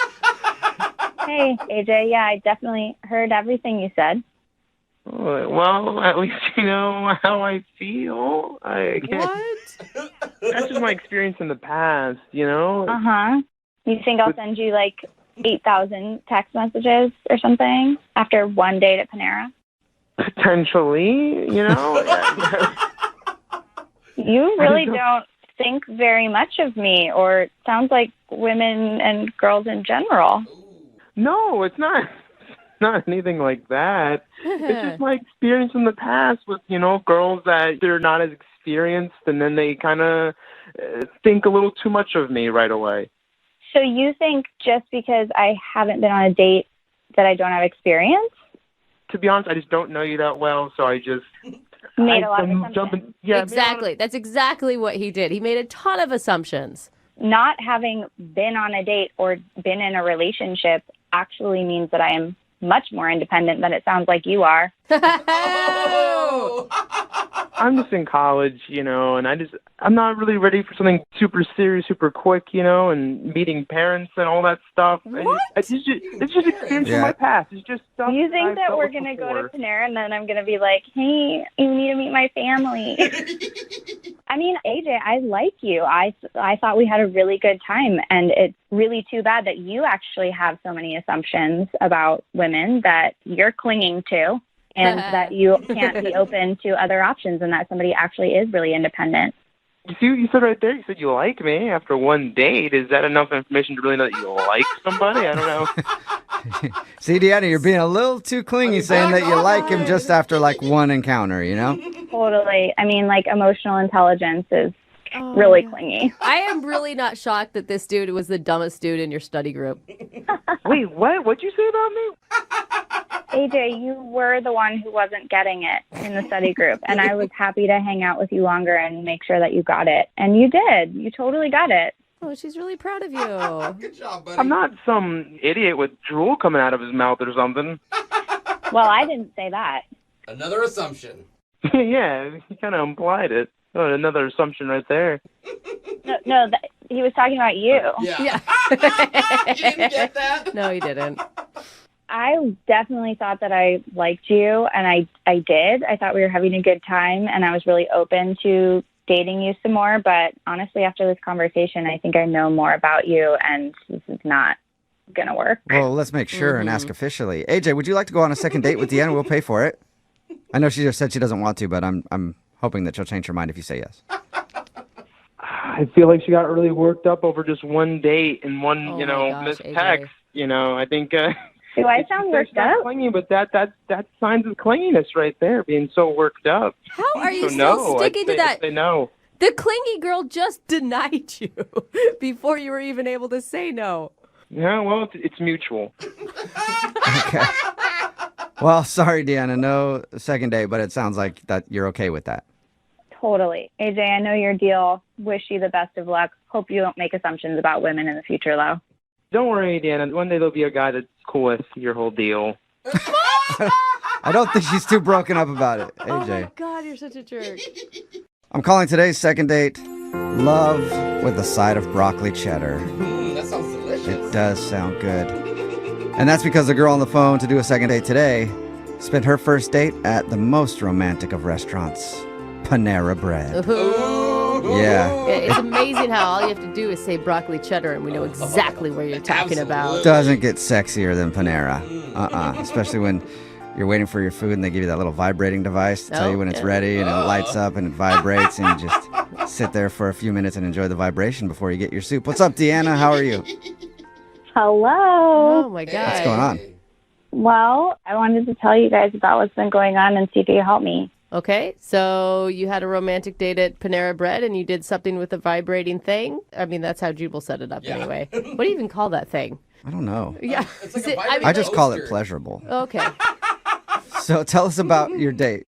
Hey, AJ. Yeah, I definitely heard everything you said. Oh, well, at least you know how I feel. I guess. What? That's just my experience in the past, Uh-huh. You think I'll send you 8,000 text messages or something after one date at Panera? Potentially, You really don't think very much of me, or it sounds like women and girls in general. No, it's not anything like that. It's just my experience in the past with, girls that they're not as experienced and then they kind of think a little too much of me right away. So you think just because I haven't been on a date that I don't have experience? To be honest, I just don't know you that well, so I just Made a lot of assumptions. Exactly. That's exactly what he did. He made a ton of assumptions. Not having been on a date or been in a relationship actually means that I am much more independent than it sounds like you are. I'm just in college, and I'm not really ready for something super serious, super quick, and meeting parents and all that stuff. What? It's just experience from my past. It's just stuff. You think I've that dealt we're with going to go before. to Panera and then I'm going to be like, hey, you need to meet my family. I mean, AJ, I like you. I thought we had a really good time, and it's really too bad that you actually have so many assumptions about women that you're clinging to. And that you can't be open to other options, and that somebody actually is really independent. You see what you said right there? You said you like me after one date. Is that enough information to really know that you like somebody? I don't know. See, Deanna, you're being a little too clingy saying that you like him just after like one encounter, Totally. I mean, like, emotional intelligence is really clingy. I am really not shocked that this dude was the dumbest dude in your study group. Wait, what? What'd you say about me? AJ, you were the one who wasn't getting it in the study group, and I was happy to hang out with you longer and make sure that you got it. And you did. You totally got it. Oh, she's really proud of you. Good job, buddy. I'm not some idiot with drool coming out of his mouth or something. Well, I didn't say that. Another assumption. Yeah, he kind of implied it. Oh, another assumption right there. No, he was talking about you. Yeah. You didn't get that? No, he didn't. I definitely thought that I liked you, and I did. I thought we were having a good time, and I was really open to dating you some more. But honestly, after this conversation, I think I know more about you, and this is not going to work. Well, let's make sure and ask officially. AJ, would you like to go on a second date with Deanna? We'll pay for it. I know she just said she doesn't want to, but I'm hoping that she'll change her mind if you say yes. I feel like she got really worked up over just one date and one, missed AJ. text. I think... Do I sound worked up? Clingy, but that signs of clinginess right there, being so worked up. How are you still sticking to that? I'd say no. The clingy girl just denied you before you were even able to say no. Yeah, well, it's mutual. Okay. Well, sorry, Deanna, no second date, but it sounds like that you're okay with that. Totally. AJ, I know your deal. Wish you the best of luck. Hope you don't make assumptions about women in the future, though. Don't worry, Deanna. One day there'll be a guy that's cool with your whole deal. I don't think she's too broken up about it, AJ. Oh my God, you're such a jerk. I'm calling today's second date love with a side of broccoli cheddar. That sounds delicious. It does sound good. And that's because the girl on the phone to do a second date today spent her first date at the most romantic of restaurants, Panera Bread. Yeah. It's amazing how all you have to do is say broccoli cheddar and we know exactly where you're talking about. Doesn't get sexier than Panera. Especially when you're waiting for your food and they give you that little vibrating device to tell you when it's ready, and it lights up and it vibrates, and you just sit there for a few minutes and enjoy the vibration before you get your soup. What's up, Deanna? How are you? Hello. Oh my God. What's going on? Well, I wanted to tell you guys about what's been going on and see if you can help me. Okay, so you had a romantic date at Panera Bread and you did something with a vibrating thing? I mean, that's how Jubal set it up anyway. What do you even call that thing? I don't know. Yeah. It's like I just call it pleasurable. Okay. So tell us about your date.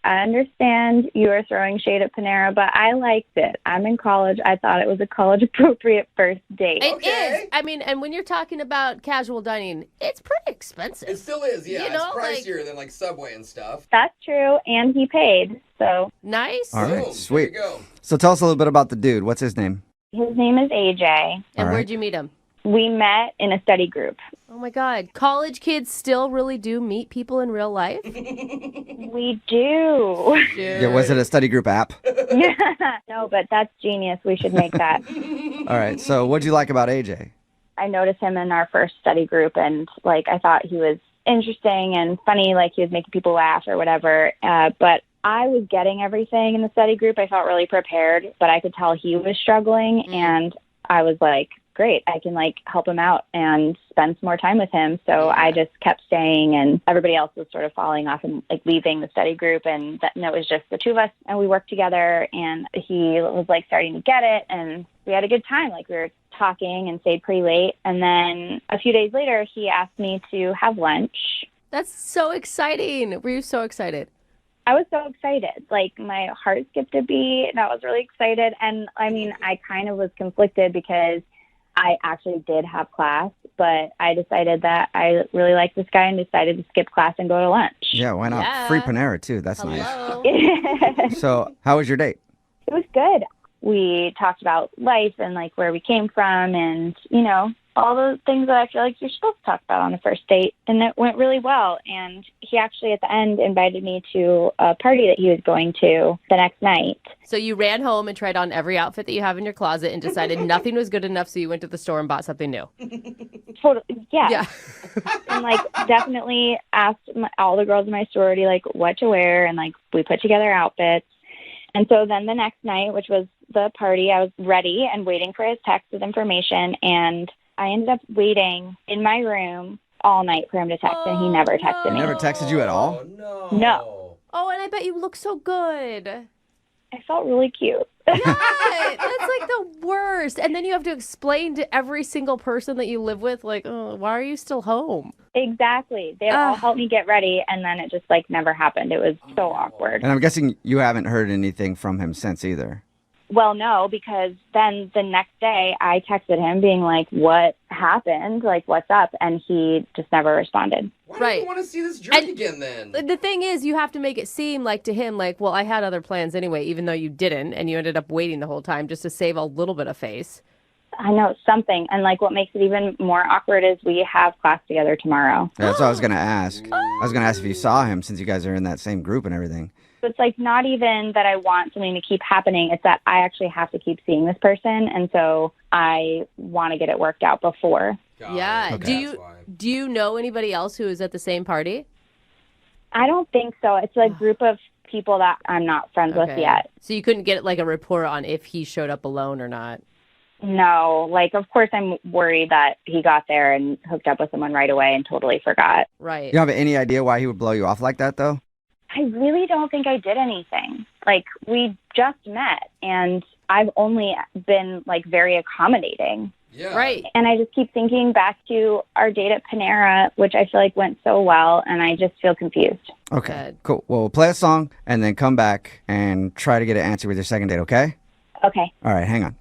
I understand you are throwing shade at Panera, but I liked it. I'm in college. I thought it was a college-appropriate first date. It is. I mean, and when you're talking about casual dining, it's pretty expensive. It still is, yeah. You know, it's pricier than like Subway and stuff. That's true, and he paid, so. Nice. All right, Boom, sweet. there you go. So tell us a little bit about the dude. What's his name? His name is AJ. And All right. where'd you meet him? We met in a study group. Oh my God. College kids still really do meet people in real life? We do. Yeah, was it a study group app? Yeah. No, but that's genius. We should make that. All right, so what'd you like about AJ? I noticed him in our first study group, and I thought he was interesting and funny, like he was making people laugh or whatever. But I was getting everything in the study group. I felt really prepared, but I could tell he was struggling, and I was like, great, I can help him out and spend some more time with him. So I just kept staying, and everybody else was sort of falling off and leaving the study group, and it was just the two of us, and we worked together, and he was starting to get it, and we had a good time. We were talking and stayed pretty late, and then a few days later he asked me to have lunch. That's so exciting. Were you so excited? I was so excited. Like, my heart skipped a beat, and I was really excited. And, I mean, I kind of was conflicted because I actually did have class, but I decided that I really liked this guy and decided to skip class and go to lunch. Yeah, why not? Yeah. Free Panera, too. That's Hello. nice. So, how was your date? It was good. We talked about life and, like, where we came from and, you know, all those things that I feel like you're supposed to talk about on a first date. And it went really well. And he actually, at the end, invited me to a party that he was going to the next night. So you ran home and tried on every outfit that you have in your closet and decided nothing was good enough, so you went to the store and bought something new. Totally, yeah. And, like, definitely asked all the girls in my sorority, like, what to wear. And, like, we put together outfits. And so then the next night, which was the party, I was ready and waiting for his text with information. And I ended up waiting in my room all night for him to text, and he never texted me. He never texted you at all? No. Oh, and I bet you look so good. I felt really cute. Yeah, that's like the worst. And then you have to explain to every single person that you live with, like, oh, why are you still home? Exactly. They all helped me get ready, and then it just, like, never happened. It was so awkward. And I'm guessing you haven't heard anything from him since either. Well, no, because then the next day I texted him being like, what happened? Like, what's up? And he just never responded. Why do you want to see this drink again then? The thing is, you have to make it seem like to him, like, well, I had other plans anyway, even though you didn't, and you ended up waiting the whole time just to save a little bit of face. I know, something. And, like, what makes it even more awkward is we have class together tomorrow. Yeah, that's what I was going to ask. I was going to ask if you saw him since you guys are in that same group and everything. It's, like, not even that I want something to keep happening. It's that I actually have to keep seeing this person, and so I want to get it worked out before. Yeah. Okay. Do you know anybody else who is at the same party? I don't think so. It's a group of people that I'm not friends with yet. So you couldn't get, like, a report on if he showed up alone or not? No. Like, of course, I'm worried that he got there and hooked up with someone right away and totally forgot. Right. You don't have any idea why he would blow you off like that, though? I really don't think I did anything. Like, we just met, and I've only been, like, very accommodating. Yeah. Right. And I just keep thinking back to our date at Panera, which I feel like went so well, and I just feel confused. Okay, cool. Well, we'll play a song and then come back and try to get an answer with your second date, okay? Okay. All right, hang on.